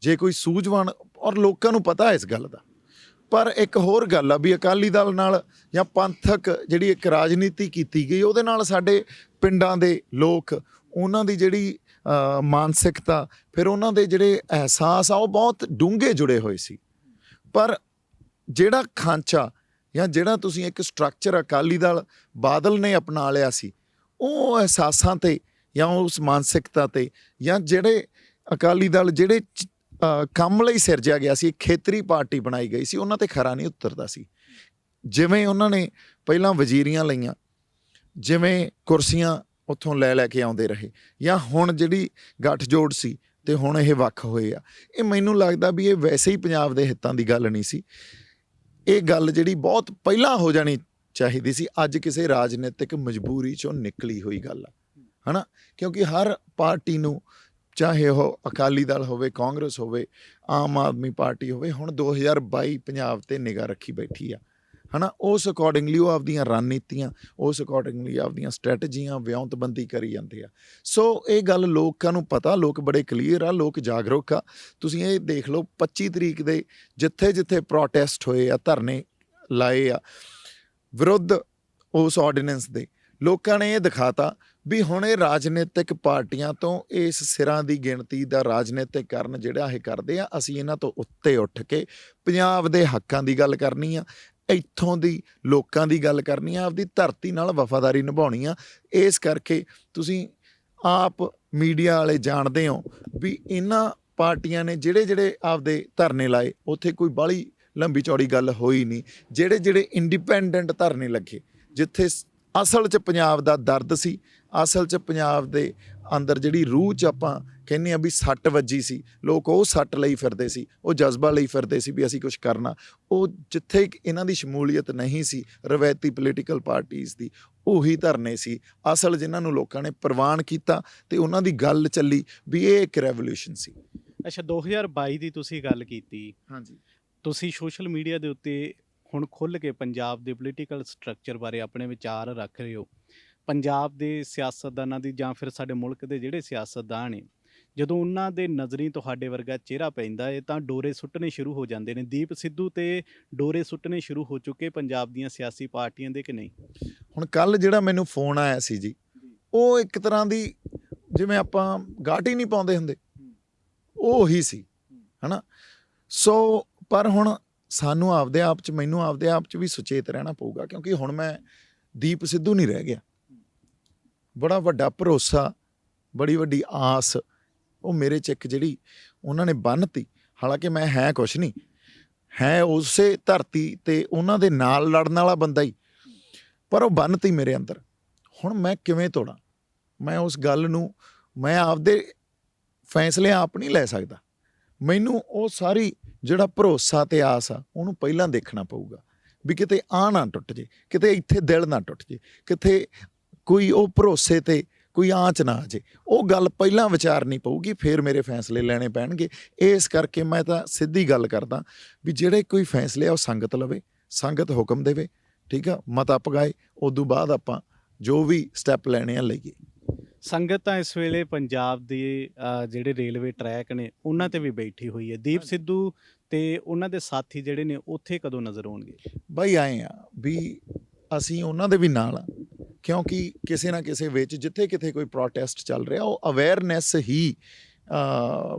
ਜੇ ਕੋਈ ਸੂਝਵਾਨ, ਔਰ ਲੋਕਾਂ ਨੂੰ ਪਤਾ ਇਸ ਗੱਲ ਦਾ, ਪਰ ਇੱਕ ਹੋਰ ਗੱਲ ਆ ਵੀ ਅਕਾਲੀ ਦਲ ਨਾਲ ਜਾਂ ਪੰਥਕ ਜਿਹੜੀ ਇੱਕ ਰਾਜਨੀਤੀ ਕੀਤੀ ਗਈ, ਉਹਦੇ ਨਾਲ ਸਾਡੇ ਪਿੰਡਾਂ ਦੇ ਲੋਕ, ਉਹਨਾਂ ਦੀ ਜਿਹੜੀ ਮਾਨਸਿਕਤਾ, ਫਿਰ ਉਹਨਾਂ ਦੇ ਜਿਹੜੇ ਅਹਿਸਾਸ ਆ, ਉਹ ਬਹੁਤ ਡੂੰਘੇ ਜੁੜੇ ਹੋਏ ਸੀ। ਪਰ ਜਿਹੜਾ ਖਾਂਚਾ ਜਾਂ ਜਿਹੜਾ ਤੁਸੀਂ ਇੱਕ ਸਟਰਕਚਰ ਅਕਾਲੀ ਦਲ ਬਾਦਲ ਨੇ ਅਪਣਾ ਲਿਆ ਸੀ, ਉਹ ਅਹਿਸਾਸਾਂ 'ਤੇ ਜਾਂ ਉਸ ਮਾਨਸਿਕਤਾ 'ਤੇ, ਜਾਂ ਜਿਹੜੇ ਅਕਾਲੀ ਦਲ ਜਿਹੜੇ ਕੰਮ ਲਈ ਸਿਰਜਿਆ ਗਿਆ ਸੀ, ਖੇਤਰੀ ਪਾਰਟੀ ਬਣਾਈ ਗਈ ਸੀ, ਉਹਨਾਂ 'ਤੇ ਖਰਾ ਨਹੀਂ ਉਤਰਦਾ ਸੀ। ਜਿਵੇਂ ਉਹਨਾਂ ਨੇ ਪਹਿਲਾਂ ਵਜ਼ੀਰੀਆਂ ਲਈਆਂ, ਜਿਵੇਂ ਕੁਰਸੀਆਂ ਉੱਥੋਂ ਲੈ ਕੇ ਆਉਂਦੇ ਰਹੇ, ਜਾਂ ਹੁਣ ਜਿਹੜੀ ਗੱਠਜੋੜ ਸੀ ਤੇ ਹੁਣ ਇਹ ਵੱਖ ਹੋਏ ਆ, ਇਹ ਮੈਨੂੰ ਲੱਗਦਾ ਵੀ ਇਹ ਵੈਸੇ ਹੀ ਪੰਜਾਬ ਦੇ ਹਿੱਤਾਂ ਦੀ ਗੱਲ ਨਹੀਂ ਸੀ। ਇਹ ਗੱਲ ਜਿਹੜੀ ਬਹੁਤ ਪਹਿਲਾਂ ਹੋ ਜਾਣੀ ਚਾਹੀਦੀ ਸੀ, ਅੱਜ ਕਿਸੇ ਰਾਜਨੀਤਿਕ ਮਜਬੂਰੀ 'ਚੋਂ ਨਿਕਲੀ ਹੋਈ ਗੱਲ ਆ, ਹੈ ਨਾ। ਕਿਉਂਕਿ ਹਰ ਪਾਰਟੀ ਨੂੰ, ਚਾਹੇ ਉਹ ਅਕਾਲੀ ਦਲ ਹੋਵੇ, ਕਾਂਗਰਸ ਹੋਵੇ, ਆਮ ਆਦਮੀ ਪਾਰਟੀ ਹੋਵੇ, ਹੁਣ 2022 ਪੰਜਾਬ 'ਤੇ ਨਿਗਾਹ ਰੱਖੀ ਬੈਠੀ ਆ, ਹੈ ਨਾ। ਉਸ ਅਕੋਰਡਿੰਗਲੀ ਉਹ ਆਪਦੀਆਂ ਰਣਨੀਤੀਆਂ, ਉਸ ਅਕੋਰਡਿੰਗਲੀ ਆਪਦੀਆਂ ਸਟ੍ਰੈਟਜੀਆਂ, ਵਿਉਂਤਬੰਦੀ ਕਰੀ ਜਾਂਦੇ ਆ। ਸੋ ਇਹ ਗੱਲ ਲੋਕਾਂ ਨੂੰ ਪਤਾ, ਲੋਕ ਬੜੇ ਕਲੀਅਰ ਆ, ਲੋਕ ਜਾਗਰੂਕ ਆ। ਤੁਸੀਂ ਇਹ ਦੇਖ ਲਓ 25 ਤਰੀਕ ਦੇ ਜਿੱਥੇ ਜਿੱਥੇ ਪ੍ਰੋਟੈਸਟ ਹੋਏ ਆ, ਧਰਨੇ ਲਾਏ ਆ ਵਿਰੁੱਧ ਉਸ ਆਰਡੀਨੈਂਸ ਦੇ, ਲੋਕਾਂ ਨੇ ਇਹ ਦਿਖਾਤਾ ਵੀ ਹੁਣ ਇਹ ਰਾਜਨੀਤਿਕ ਪਾਰਟੀਆਂ ਤੋਂ ਇਸ ਸਿਰਾਂ ਦੀ ਗਿਣਤੀ ਦਾ ਰਾਜਨੀਤਿਕਕਰਨ ਜਿਹੜਾ ਇਹ ਕਰਦੇ ਆ, ਅਸੀਂ ਇਹਨਾਂ ਤੋਂ ਉੱਤੇ ਉੱਠ ਕੇ ਪੰਜਾਬ ਦੇ ਹੱਕਾਂ ਦੀ ਗੱਲ ਕਰਨੀ ਆ, ਇੱਥੋਂ ਦੀ ਲੋਕਾਂ ਦੀ ਗੱਲ ਕਰਨੀ ਆ, ਆਪਦੀ ਧਰਤੀ ਨਾਲ ਵਫਾਦਾਰੀ ਨਿਭਾਉਣੀ ਆ। ਇਸ ਕਰਕੇ ਤੁਸੀਂ ਆਪ ਮੀਡੀਆ ਵਾਲੇ ਜਾਣਦੇ ਹੋ ਵੀ ਇਹਨਾਂ ਪਾਰਟੀਆਂ ਨੇ ਜਿਹੜੇ ਆਪਦੇ ਧਰਨੇ ਲਾਏ, ਉੱਥੇ ਕੋਈ ਬਾਹਲੀ ਲੰਬੀ ਚੌੜੀ ਗੱਲ ਹੋਈ ਨਹੀਂ। ਜਿਹੜੇ ਇੰਡੀਪੈਂਡੈਂਟ ਧਰਨੇ ਲੱਗੇ, ਜਿੱਥੇ ਅਸਲ 'ਚ ਪੰਜਾਬ ਦਾ ਦਰਦ ਸੀ, ਅਸਲ 'ਚ ਪੰਜਾਬ ਦੇ ਅੰਦਰ ਜਿਹੜੀ ਰੂਹ 'ਚ ਆਪਾਂ ਕਹਿੰਦੇ ਆ ਵੀ ਸੱਟ ਵੱਜੀ ਸੀ, ਲੋਕ ਉਹ ਸੱਟ ਲਈ ਫਿਰਦੇ ਸੀ, ਉਹ ਜਜ਼ਬਾ ਲਈ ਫਿਰਦੇ ਸੀ ਵੀ ਅਸੀਂ ਕੁਛ ਕਰਨਾ, ਉਹ ਜਿੱਥੇ ਇਹਨਾਂ ਦੀ ਸ਼ਮੂਲੀਅਤ ਨਹੀਂ ਸੀ ਰਵਾਇਤੀ ਪੋਲੀਟੀਕਲ ਪਾਰਟੀਜ਼ ਦੀ, ਉਹੀ ਧਰਨੇ ਸੀ ਅਸਲ, ਜਿਨ੍ਹਾਂ ਨੂੰ ਲੋਕਾਂ ਨੇ ਪ੍ਰਵਾਨ ਕੀਤਾ ਤੇ ਉਹਨਾਂ ਦੀ ਗੱਲ ਚੱਲੀ ਵੀ ਇਹ ਇੱਕ ਰੈਵੋਲੂਸ਼ਨ ਸੀ। ਅੱਛਾ, 2022 ਦੀ ਤੁਸੀਂ ਗੱਲ ਕੀਤੀ। ਹਾਂਜੀ, ਤੁਸੀਂ ਸੋਸ਼ਲ ਮੀਡੀਆ ਦੇ ਉੱਤੇ ਹੁਣ ਖੁੱਲ੍ਹ ਕੇ ਪੰਜਾਬ ਦੇ ਪੋਲੀਟੀਕਲ ਸਟਰਕਚਰ ਬਾਰੇ ਆਪਣੇ ਵਿਚਾਰ ਰੱਖ ਰਹੇ ਹੋ। ਪੰਜਾਬ ਦੇ ਸਿਆਸਤਦਾਨਾਂ ਦੀ ਜਾਂ ਫਿਰ ਸਾਡੇ ਮੁਲਕ ਦੇ ਜਿਹੜੇ ਸਿਆਸਤਦਾਨ ਨੇ, ਜਦੋਂ ਉਹਨਾਂ ਦੇ ਨਜ਼ਰੀ ਤੁਹਾਡੇ ਵਰਗਾ ਚਿਹਰਾ ਪੈਂਦਾ ਹੈ ਤਾਂ ਡੋਰੇ ਸੁੱਟਣੇ ਸ਼ੁਰੂ ਹੋ ਜਾਂਦੇ ਨੇ। ਦੀਪ ਸਿੱਧੂ ਤੇ ਡੋਰੇ ਸੁੱਟਣੇ ਸ਼ੁਰੂ ਹੋ ਚੁੱਕੇ ਪੰਜਾਬ ਦੀਆਂ ਸਿਆਸੀ ਪਾਰਟੀਆਂ ਦੇ, ਕਿ ਨਹੀਂ? ਹੁਣ ਕੱਲ੍ਹ ਜਿਹੜਾ ਮੈਨੂੰ ਫੋਨ ਆਇਆ ਸੀ ਜੀ, ਉਹ ਇੱਕ ਤਰ੍ਹਾਂ ਦੀ ਜਿਵੇਂ ਆਪਾਂ ਗਾਟੀ ਨਹੀਂ ਪਾਉਂਦੇ ਹੁੰਦੇ, ਉਹ ਉਹੀ ਸੀ, ਹੈ ਨਾ। ਸੋ ਪਰ ਹੁਣ ਸਾਨੂੰ ਆਪਦੇ ਆਪ 'ਚ, ਮੈਨੂੰ ਆਪਦੇ ਆਪ 'ਚ ਵੀ ਸੁਚੇਤ ਰਹਿਣਾ ਪਊਗਾ, ਕਿਉਂਕਿ ਹੁਣ ਮੈਂ ਦੀਪ ਸਿੱਧੂ ਨਹੀਂ ਰਹਿ ਗਿਆ। ਬੜਾ ਵੱਡਾ ਭਰੋਸਾ, ਬੜੀ ਵੱਡੀ ਆਸ ਉਹ ਮੇਰੇ 'ਚ ਇੱਕ ਜਿਹੜੀ ਉਹਨਾਂ ਨੇ ਬੰਨ੍ਹਤੀ, ਹਾਲਾਂਕਿ ਮੈਂ ਹੈ ਕੁਛ ਨਹੀਂ, ਹੈ ਉਸੇ ਧਰਤੀ ਤੇ ਉਹਨਾਂ ਦੇ ਨਾਲ ਲੜਨ ਵਾਲਾ ਬੰਦਾ ਹੀ, ਪਰ ਉਹ ਬੰਨ੍ਹਤੀ ਮੇਰੇ ਅੰਦਰ। ਹੁਣ ਮੈਂ ਕਿਵੇਂ ਤੋੜਾਂ? ਮੈਂ ਉਸ ਗੱਲ ਨੂੰ, ਮੈਂ ਆਪਦੇ ਫੈਸਲੇ ਆਪ ਨਹੀਂ ਲੈ ਸਕਦਾ। ਮੈਨੂੰ ਉਹ ਸਾਰੀ ਜਿਹੜਾ ਭਰੋਸਾ ਤੇ ਆਸ ਆ, ਉਹਨੂੰ ਪਹਿਲਾਂ ਦੇਖਣਾ ਪਊਗਾ ਵੀ ਕਿਤੇ ਆਹ ਨਾ ਟੁੱਟ ਜੇ, ਕਿਤੇ ਇੱਥੇ ਦਿਲ ਨਾ ਟੁੱਟ ਜੇ, ਕਿਤੇ ਕੋਈ ਉਹ ਭਰੋਸੇ ਤੇ ਕੋਈ ਆਂਚ ਨਾ ਆ ਜੇ। ਉਹ ਗੱਲ ਪਹਿਲਾਂ ਵਿਚਾਰਨੀ ਪਊਗੀ, ਫਿਰ ਮੇਰੇ ਫੈਸਲੇ ਲੈਣੇ ਪੈਣਗੇ। ਇਸ ਕਰਕੇ ਮੈਂ ਤਾਂ ਸਿੱਧੀ ਗੱਲ ਕਰਦਾ ਵੀ ਜਿਹੜੇ ਕੋਈ ਫੈਸਲੇ ਆ ਉਹ ਸੰਗਤ ਲਵੇ, ਸੰਗਤ ਹੁਕਮ ਦੇਵੇ, ਠੀਕ ਆ, ਮਤਾ ਪਗਾਏ, ਉਦੋਂ ਬਾਅਦ ਆਪਾਂ ਜੋ ਵੀ ਸਟੈਪ ਲੈਣੇ ਆ ਲਈਏ। ਸੰਗਤ ਤਾਂ ਇਸ ਵੇਲੇ ਪੰਜਾਬ ਦੇ ਜਿਹੜੇ ਰੇਲਵੇ ਟਰੈਕ ਨੇ ਉਹਨਾਂ ਤੇ ਵੀ ਬੈਠੀ ਹੋਈ ਹੈ। ਦੀਪ ਸਿੱਧੂ ਤੇ ਉਹਨਾਂ ਦੇ ਸਾਥੀ ਜਿਹੜੇ ਨੇ ਉੱਥੇ ਕਦੋਂ ਨਜ਼ਰ ਆਉਣਗੇ? ਬਾਈ ਆਏ ਆ ਵੀ ਅਸੀਂ ਉਹਨਾਂ ਦੇ ਵੀ ਨਾਲ ਆ, ਕਿਉਂਕਿ ਕਿਸੇ ਨਾ ਕਿਸੇ ਵਿੱਚ ਜਿੱਥੇ ਕਿਤੇ ਕੋਈ ਪ੍ਰੋਟੈਸਟ ਚੱਲ ਰਿਹਾ ਉਹ ਅਵੇਅਰਨੈਸ ਹੀ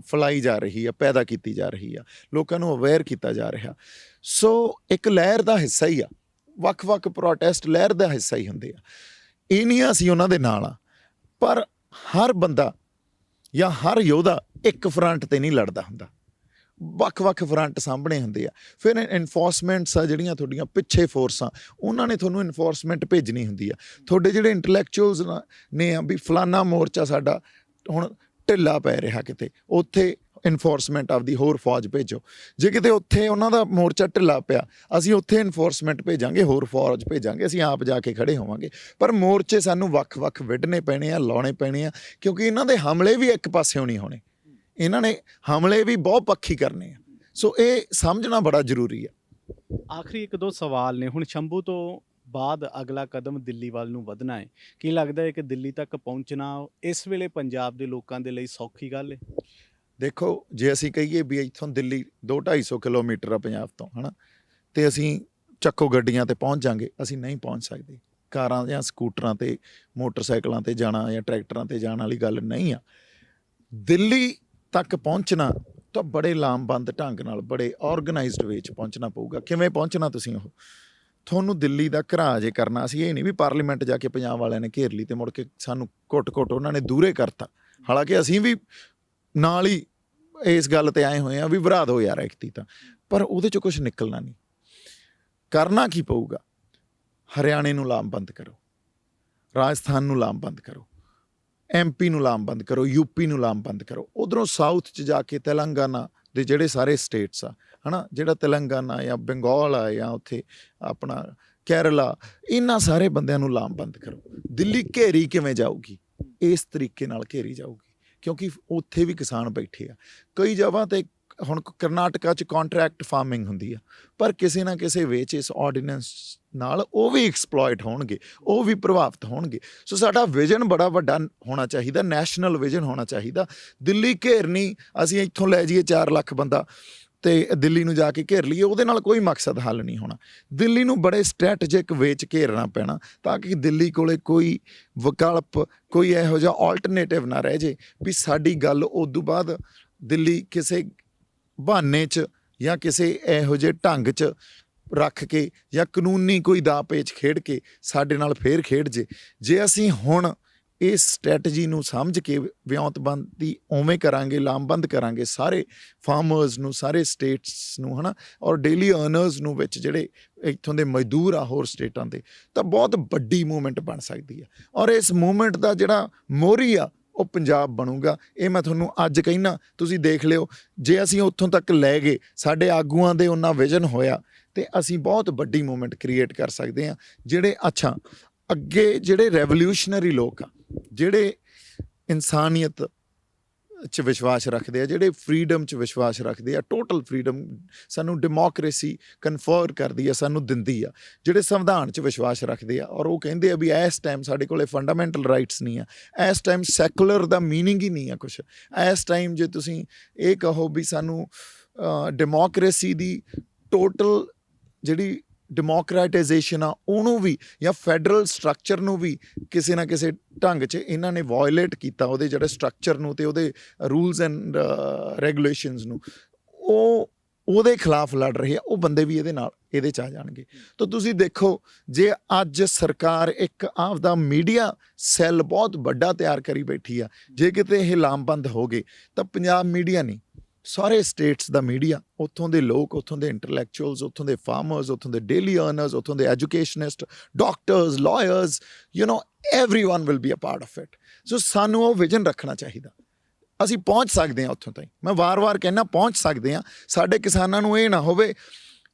ਫੈਲਾਈ ਜਾ ਰਹੀ ਆ, ਪੈਦਾ ਕੀਤੀ ਜਾ ਰਹੀ ਆ, ਲੋਕਾਂ ਨੂੰ ਅਵੇਅਰ ਕੀਤਾ ਜਾ ਰਿਹਾ। ਸੋ ਇੱਕ ਲਹਿਰ ਦਾ ਹਿੱਸਾ ਹੀ ਆ, ਵੱਖ-ਵੱਖ ਪ੍ਰੋਟੈਸਟ ਲਹਿਰ ਦਾ ਹਿੱਸਾ ਹੀ ਹੁੰਦੇ ਆ। ਇਹ ਨਹੀਂ ਅਸੀਂ ਉਹਨਾਂ ਦੇ ਨਾਲ ਆ, ਪਰ ਹਰ ਬੰਦਾ ਜਾਂ ਹਰ ਯੋਧਾ ਇੱਕ ਫਰੰਟ ਤੇ ਨਹੀਂ ਲੜਦਾ ਹੁੰਦਾ, ਵੱਖ-ਵੱਖ ਫਰੰਟ ਸਾਹਮਣੇ ਹੁੰਦੇ ਆ। ਫਿਰ ਇਨਫੋਰਸਮੈਂਟਸ ਆ ਜਿਹੜੀਆਂ ਤੁਹਾਡੀਆਂ ਪਿੱਛੇ ਫੋਰਸਾਂ, ਉਹਨਾਂ ਨੇ ਤੁਹਾਨੂੰ ਇਨਫੋਰਸਮੈਂਟ ਭੇਜਣੀ ਹੁੰਦੀ ਆ। ਤੁਹਾਡੇ ਜਿਹੜੇ ਇੰਟੈਲੈਕਚੁਅਲਸ ਨੇ ਆ ਵੀ ਫਲਾਨਾ ਮੋਰਚਾ ਸਾਡਾ ਹੁਣ ਢਿੱਲਾ ਪੈ ਰਿਹਾ ਕਿਤੇ, ਉੱਥੇ ਇਨਫੋਰਸਮੈਂਟ ਆਪਦੀ ਹੋਰ ਫੌਜ ਭੇਜੋ। ਜੇ ਕਿਤੇ ਉੱਥੇ ਉਹਨਾਂ ਦਾ ਮੋਰਚਾ ਢਿੱਲਾ ਪਿਆ, ਅਸੀਂ ਉੱਥੇ ਇਨਫੋਰਸਮੈਂਟ ਭੇਜਾਂਗੇ, ਹੋਰ ਫੌਜ ਭੇਜਾਂਗੇ, ਅਸੀਂ ਆਪ ਜਾ ਕੇ ਖੜੇ ਹੋਵਾਂਗੇ। ਪਰ ਮੋਰਚੇ ਸਾਨੂੰ ਵੱਖ-ਵੱਖ ਵਿੱਢਣੇ ਪੈਣੇ ਆ, ਲਾਉਣੇ ਪੈਣੇ ਆ, ਕਿਉਂਕਿ ਇਹਨਾਂ ਦੇ ਹਮਲੇ ਵੀ ਇੱਕ ਪਾਸਿਓਂ ਨਹੀਂ ਹੋਣੇ, ਇਹਨਾਂ ਨੇ ਹਮਲੇ ਵੀ ਬਹੁਤ ਪੱਖੀ ਕਰਨੇ ਆ। ਸੋ ਇਹ ਸਮਝਣਾ ਬੜਾ ਜ਼ਰੂਰੀ ਆ। ਆਖਰੀ ਇੱਕ ਦੋ ਸਵਾਲ ਨੇ। ਹੁਣ ਸ਼ੰਭੂ ਤੋਂ ਬਾਅਦ ਅਗਲਾ ਕਦਮ ਦਿੱਲੀ ਵੱਲ ਨੂੰ ਵਧਣਾ ਹੈ। ਕੀ ਲੱਗਦਾ ਹੈ ਕਿ ਦਿੱਲੀ ਤੱਕ ਪਹੁੰਚਣਾ ਇਸ ਵੇਲੇ ਪੰਜਾਬ ਦੇ ਲੋਕਾਂ ਦੇ ਲਈ ਸੌਖੀ ਗੱਲ ਹੈ? ਦੇਖੋ, ਜੇ ਅਸੀਂ ਕਹੀਏ ਵੀ ਇੱਥੋਂ ਦਿੱਲੀ 200-250 ਕਿਲੋਮੀਟਰ ਆ ਪੰਜਾਬ ਤੋਂ, ਹੈ ਨਾ, ਤੇ ਅਸੀਂ ਚੱਕੋ ਗੱਡੀਆਂ ਤੇ ਪਹੁੰਚ ਜਾਾਂਗੇ, ਅਸੀਂ ਨਹੀਂ ਪਹੁੰਚ ਸਕਦੇ। ਕਾਰਾਂ ਜਾਂ ਸਕੂਟਰਾਂ ਤੇ, ਮੋਟਰਸਾਈਕਲਾਂ ਤੇ ਜਾਣਾ ਜਾਂ ਟਰੈਕਟਰਾਂ ਤੇ ਜਾਣ ਵਾਲੀ ਗੱਲ ਨਹੀਂ ਆ। ਦਿੱਲੀ ਤੱਕ ਪਹੁੰਚਣਾ ਤਾਂ ਬੜੇ ਲਾਮਬੰਦ ਢੰਗ ਨਾਲ, ਬੜੇ ਆਰਗੇਨਾਈਜ਼ਡ ਵੇ 'ਚ ਪਹੁੰਚਣਾ ਪਊਗਾ। ਕਿਵੇਂ ਪਹੁੰਚਣਾ? ਤੁਸੀਂ ਉਹ ਤੁਹਾਨੂੰ ਦਿੱਲੀ ਦਾ ਘਰਾ ਜੇ ਕਰਨਾ, ਅਸੀਂ ਇਹ ਨਹੀਂ ਵੀ ਪਾਰਲੀਮੈਂਟ ਜਾ ਕੇ ਪੰਜਾਬ ਵਾਲਿਆਂ ਨੇ ਘੇਰ ਲਈ ਤੇ ਮੁੜ ਕੇ ਸਾਨੂੰ ਘੁੱਟ-ਘੁੱਟ ਉਹਨਾਂ ਨੇ ਦੂਰੇ ਕਰਤਾ। ਹਾਲਾਂਕਿ ਅਸੀਂ ਵੀ ਨਾਲ ਹੀ ਇਸ ਗੱਲ ਤੇ ਆਏ ਹੋਏ ਆ ਵੀ ਭਰਾ ਦਿਓ ਯਾਰ ਐਕਤੀ ਤਾਂ, ਪਰ ਉਹਦੇ 'ਚੋਂ ਕੁਛ ਨਿਕਲਣਾ ਨਹੀਂ। ਕਰਨਾ ਕੀ ਪਊਗਾ? ਹਰਿਆਣੇ ਨੂੰ ਲਾਮਬੰਦ ਕਰੋ, ਰਾਜਸਥਾਨ ਨੂੰ ਲਾਮਬੰਦ ਕਰੋ, MP ਨੂੰ ਲਾਮਬੰਦ ਕਰੋ, UP ਨੂੰ ਲਾਮਬੰਦ ਕਰੋ। ਉਧਰੋਂ ਸਾਊਥ 'ਚ ਜਾ ਕੇ ਤੇਲੰਗਾਨਾ ਦੇ ਜਿਹੜੇ ਸਾਰੇ ਸਟੇਟਸ ਆ, ਹੈ ਨਾ, ਜਿਹੜਾ ਤੇਲੰਗਾਨਾ ਜਾਂ ਬੰਗਾਲ ਆ ਜਾਂ ਉੱਥੇ ਆਪਣਾ ਕੇਰਲਾ, ਇਹਨਾਂ ਸਾਰੇ ਬੰਦਿਆਂ ਨੂੰ ਲਾਮਬੰਦ ਕਰੋ। ਦਿੱਲੀ ਘੇਰੀ ਕਿਵੇਂ ਜਾਊਗੀ? ਇਸ ਤਰੀਕੇ ਨਾਲ ਘੇਰੀ ਜਾਊਗੀ, ਕਿਉਂਕਿ ਉੱਥੇ ਵੀ ਕਿਸਾਨ ਬੈਠੇ ਆ। ਕਈ ਜਗ੍ਹਾ ਤੇ ਹੁਣ ਕਰਨਾਟਕਾ 'ਚ ਕੰਟਰੈਕਟ ਫਾਰਮਿੰਗ ਹੁੰਦੀ ਆ, ਪਰ ਕਿਸੇ ਨਾ ਕਿਸੇ ਵਿੱਚ ਇਸ ਆਰਡੀਨੈਂਸ ਨਾਲ ਉਹ ਵੀ ਐਕਸਪਲੋਇਟ ਹੋਣਗੇ, ਉਹ ਵੀ ਪ੍ਰਭਾਵਿਤ ਹੋਣਗੇ। ਸੋ ਸਾਡਾ ਵਿਜ਼ਨ ਬੜਾ ਵੱਡਾ ਹੋਣਾ ਚਾਹੀਦਾ, ਨੈਸ਼ਨਲ ਵਿਜ਼ਨ ਹੋਣਾ ਚਾਹੀਦਾ। ਦਿੱਲੀ ਘੇਰਨੀ, ਅਸੀਂ ਇੱਥੋਂ ਲੈ ਜਾਈਏ 4 ਲੱਖ ਬੰਦਾ ਤੇ ਦਿੱਲੀ ਨੂੰ ਜਾ ਕੇ ਘੇਰ ਲਈਏ, ਉਹਦੇ ਨਾਲ ਕੋਈ ਮਕਸਦ ਹੱਲ ਨਹੀਂ ਹੋਣਾ। ਦਿੱਲੀ ਨੂੰ ਬੜੇ ਸਟ੍ਰੈਟਜਿਕ ਵੇ 'ਚ ਘੇਰਨਾ ਪੈਣਾ, ਤਾਂ ਕਿ ਦਿੱਲੀ ਕੋਲੇ ਕੋਈ ਵਿਕਲਪ, ਕੋਈ ਇਹੋ ਜਿਹਾ ਆਲਟਰਨੇਟਿਵ ਨਾ ਰਹਿ ਜੇ ਵੀ ਸਾਡੀ ਗੱਲ ਉਦੋਂ ਬਾਅਦ ਦਿੱਲੀ ਕਿਸੇ ਬਹਾਨੇ 'ਚ ਜਾਂ ਕਿਸੇ ਇਹੋ ਜਿਹੇ ਢੰਗ 'ਚ ਰੱਖ ਕੇ ਜਾਂ ਕਾਨੂੰਨੀ ਕੋਈ ਦਾਅ ਪੇਚ ਖੇਡ ਕੇ ਸਾਡੇ ਨਾਲ ਫੇਰ ਖੇਡ ਜੇ। ਜੇ ਅਸੀਂ ਹੁਣ ਇਸ ਸਟ੍ਰੈਟਜੀ ਨੂੰ ਸਮਝ ਕੇ ਵਿਉਂਤਬੰਦੀ ਉਵੇਂ ਕਰਾਂਗੇ, ਲਾਮਬੰਦ ਕਰਾਂਗੇ ਸਾਰੇ ਫਾਰਮਰਸ ਨੂੰ, ਸਾਰੇ ਸਟੇਟਸ ਨੂੰ, ਹੈ ਨਾ, ਔਰ ਡੇਲੀ ਅਰਨਰਸ ਨੂੰ, ਵਿੱਚ ਜਿਹੜੇ ਇੱਥੋਂ ਦੇ ਮਜ਼ਦੂਰ ਆ ਹੋਰ ਸਟੇਟਾਂ ਦੇ, ਤਾਂ ਬਹੁਤ ਵੱਡੀ ਮੂਵਮੈਂਟ ਬਣ ਸਕਦੀ ਆ। ਔਰ ਇਸ ਮੂਵਮੈਂਟ ਦਾ ਜਿਹੜਾ ਮੋਹਰੀ ਆ ਉਹ ਪੰਜਾਬ ਬਣੂਗਾ। ਇਹ ਮੈਂ ਤੁਹਾਨੂੰ ਅੱਜ ਕਹਿਣਾ, ਤੁਸੀਂ ਦੇਖ ਲਿਓ। ਜੇ ਅਸੀਂ ਉੱਥੋਂ ਤੱਕ ਲੈ ਗਏ, ਸਾਡੇ ਆਗੂਆਂ ਦੇ ਉਹਨਾਂ ਵਿਜ਼ਨ ਹੋਇਆ, ਤੇ ਅਸੀਂ ਬਹੁਤ ਵੱਡੀ ਮੂਵਮੈਂਟ ਕ੍ਰੀਏਟ ਕਰ ਸਕਦੇ ਹਾਂ। ਜਿਹੜੇ ਅੱਗੇ ਜਿਹੜੇ ਰੈਵੋਲਿਊਸ਼ਨਰੀ ਲੋਕ ਆ, ਜਿਹੜੇ ਇਨਸਾਨੀਅਤ 'ਚ ਵਿਸ਼ਵਾਸ ਰੱਖਦੇ ਆ, ਜਿਹੜੇ ਫਰੀਡਮ 'ਚ ਵਿਸ਼ਵਾਸ ਰੱਖਦੇ ਆ, ਟੋਟਲ ਫਰੀਡਮ ਸਾਨੂੰ ਡੈਮੋਕ੍ਰੇਸੀ ਕਨਫਰ ਕਰਦੀ ਆ, ਸਾਨੂੰ ਦਿੰਦੀ ਆ, ਜਿਹੜੇ ਸੰਵਿਧਾਨ 'ਚ ਵਿਸ਼ਵਾਸ ਰੱਖਦੇ ਆ, ਔਰ ਉਹ ਕਹਿੰਦੇ ਆ ਵੀ ਇਸ ਟਾਈਮ ਸਾਡੇ ਕੋਲੇ ਫੰਡਾਮੈਂਟਲ ਰਾਈਟਸ ਨਹੀਂ ਆ, ਇਸ ਟਾਈਮ ਸੈਕੂਲਰ ਦਾ ਮੀਨਿੰਗ ਹੀ ਨਹੀਂ ਆ ਕੁਛ। ਇਸ ਟਾਈਮ ਜੇ ਤੁਸੀਂ ਇਹ ਕਹੋ ਵੀ ਸਾਨੂੰ ਡੈਮੋਕ੍ਰੇਸੀ ਦੀ ਟੋਟਲ ਜਿਹੜੀ ਡੈਮੋਕਰੇਟਾਈਜੇਸ਼ਨ ਆ ਉਹਨੂੰ ਵੀ, ਜਾਂ ਫੈਡਰਲ ਸਟਰਕਚਰ ਨੂੰ ਵੀ ਕਿਸੇ ਨਾ ਕਿਸੇ ਢੰਗ 'ਚ ਇਹਨਾਂ ਨੇ ਵਾਇਲੇਟ ਕੀਤਾ, ਉਹਦੇ ਜਿਹੜੇ ਸਟਰਕਚਰ ਨੂੰ ਤੇ ਉਹਦੇ ਰੂਲਸ ਐਂਡ ਰੈਗੂਲੇਸ਼ਨਸ ਨੂੰ, ਉਹਦੇ ਖਿਲਾਫ ਲੜ ਰਹੇ ਆ, ਉਹ ਬੰਦੇ ਵੀ ਇਹਦੇ 'ਚ ਆ ਜਾਣਗੇ। ਤਾਂ ਤੁਸੀਂ ਦੇਖੋ, ਜੇ ਅੱਜ ਸਰਕਾਰ ਇੱਕ ਆਪਦਾ ਮੀਡੀਆ ਸੈੱਲ ਬਹੁਤ ਵੱਡਾ ਤਿਆਰ ਕਰੀ ਬੈਠੀ ਆ, ਜੇ ਕਿਤੇ ਇਹ ਲਾਮਬੰਦ ਹੋ ਗਏ ਤਾਂ ਪੰਜਾਬ ਮੀਡੀਆ ਨਹੀਂ, ਸਾਰੇ ਸਟੇਟਸ ਦਾ ਮੀਡੀਆ, ਉੱਥੋਂ ਦੇ ਲੋਕ, ਉੱਥੋਂ ਦੇ ਇੰਟੈਲੈਕਚੁਅਲਸ, ਉੱਥੋਂ ਦੇ ਫਾਰਮਰਸ, ਉੱਥੋਂ ਦੇ ਡੇਲੀ ਅਰਨਰਸ, ਉੱਥੋਂ ਦੇ educationists, doctors, lawyers, everyone will be a part of it. So ਸਾਨੂੰ ਉਹ ਵਿਜ਼ਨ ਰੱਖਣਾ ਚਾਹੀਦਾ। ਅਸੀਂ ਪਹੁੰਚ ਸਕਦੇ ਹਾਂ ਉੱਥੋਂ ਤਾਈਂ, ਮੈਂ ਵਾਰ-ਵਾਰ ਕਹਿੰਦਾ ਪਹੁੰਚ ਸਕਦੇ ਹਾਂ। ਸਾਡੇ ਕਿਸਾਨਾਂ ਨੂੰ ਇਹ ਨਾ ਹੋਵੇ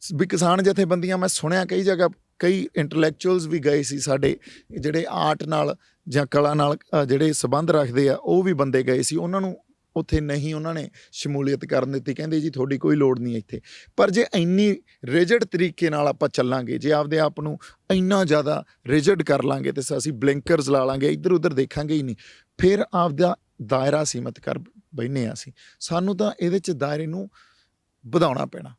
ਵੀ ਕਿਸਾਨ ਜਥੇਬੰਦੀਆਂ, ਮੈਂ ਸੁਣਿਆ ਕਈ ਜਗ੍ਹਾ ਕਈ ਇੰਟੈਲੈਕਚੁਅਲਸ ਵੀ ਗਏ ਸੀ ਸਾਡੇ, ਜਿਹੜੇ ਆਰਟ ਨਾਲ ਜਾਂ ਕਲਾ ਨਾਲ ਜਿਹੜੇ ਸੰਬੰਧ ਰੱਖਦੇ ਆ, ਉਹ ਵੀ ਬੰਦੇ ਗਏ ਸੀ, ਉਹਨਾਂ ਨੂੰ ਉੱਥੇ ਨਹੀਂ ਉਹਨਾਂ ਨੇ ਸ਼ਮੂਲੀਅਤ ਕਰਨ ਦਿੱਤੀ, ਕਹਿੰਦੇ ਜੀ ਤੁਹਾਡੀ ਕੋਈ ਲੋੜ ਨਹੀਂ ਇੱਥੇ। ਪਰ ਜੇ ਇੰਨੀ ਰਿਜਿਡ ਤਰੀਕੇ ਨਾਲ ਆਪਾਂ ਚੱਲਾਂਗੇ, ਜੇ ਆਪਦੇ ਆਪ ਨੂੰ ਇੰਨਾ ਜ਼ਿਆਦਾ ਰਿਜਿਡ ਕਰ ਲਾਂਗੇ ਤੇ ਅਸੀਂ ਬਲਿੰਕਰਸ ਲਾ ਲਾਂਗੇ, ਇੱਧਰ ਉੱਧਰ ਦੇਖਾਂਗੇ ਹੀ ਨਹੀਂ, ਫਿਰ ਆਪਦਾ ਦਾਇਰਾ ਸੀਮਤ ਕਰ ਬੈਠੇ ਹਾਂ ਅਸੀਂ। ਸਾਨੂੰ ਤਾਂ ਇਹਦੇ 'ਚ ਦਾਇਰੇ ਨੂੰ ਵਧਾਉਣਾ ਪੈਣਾ,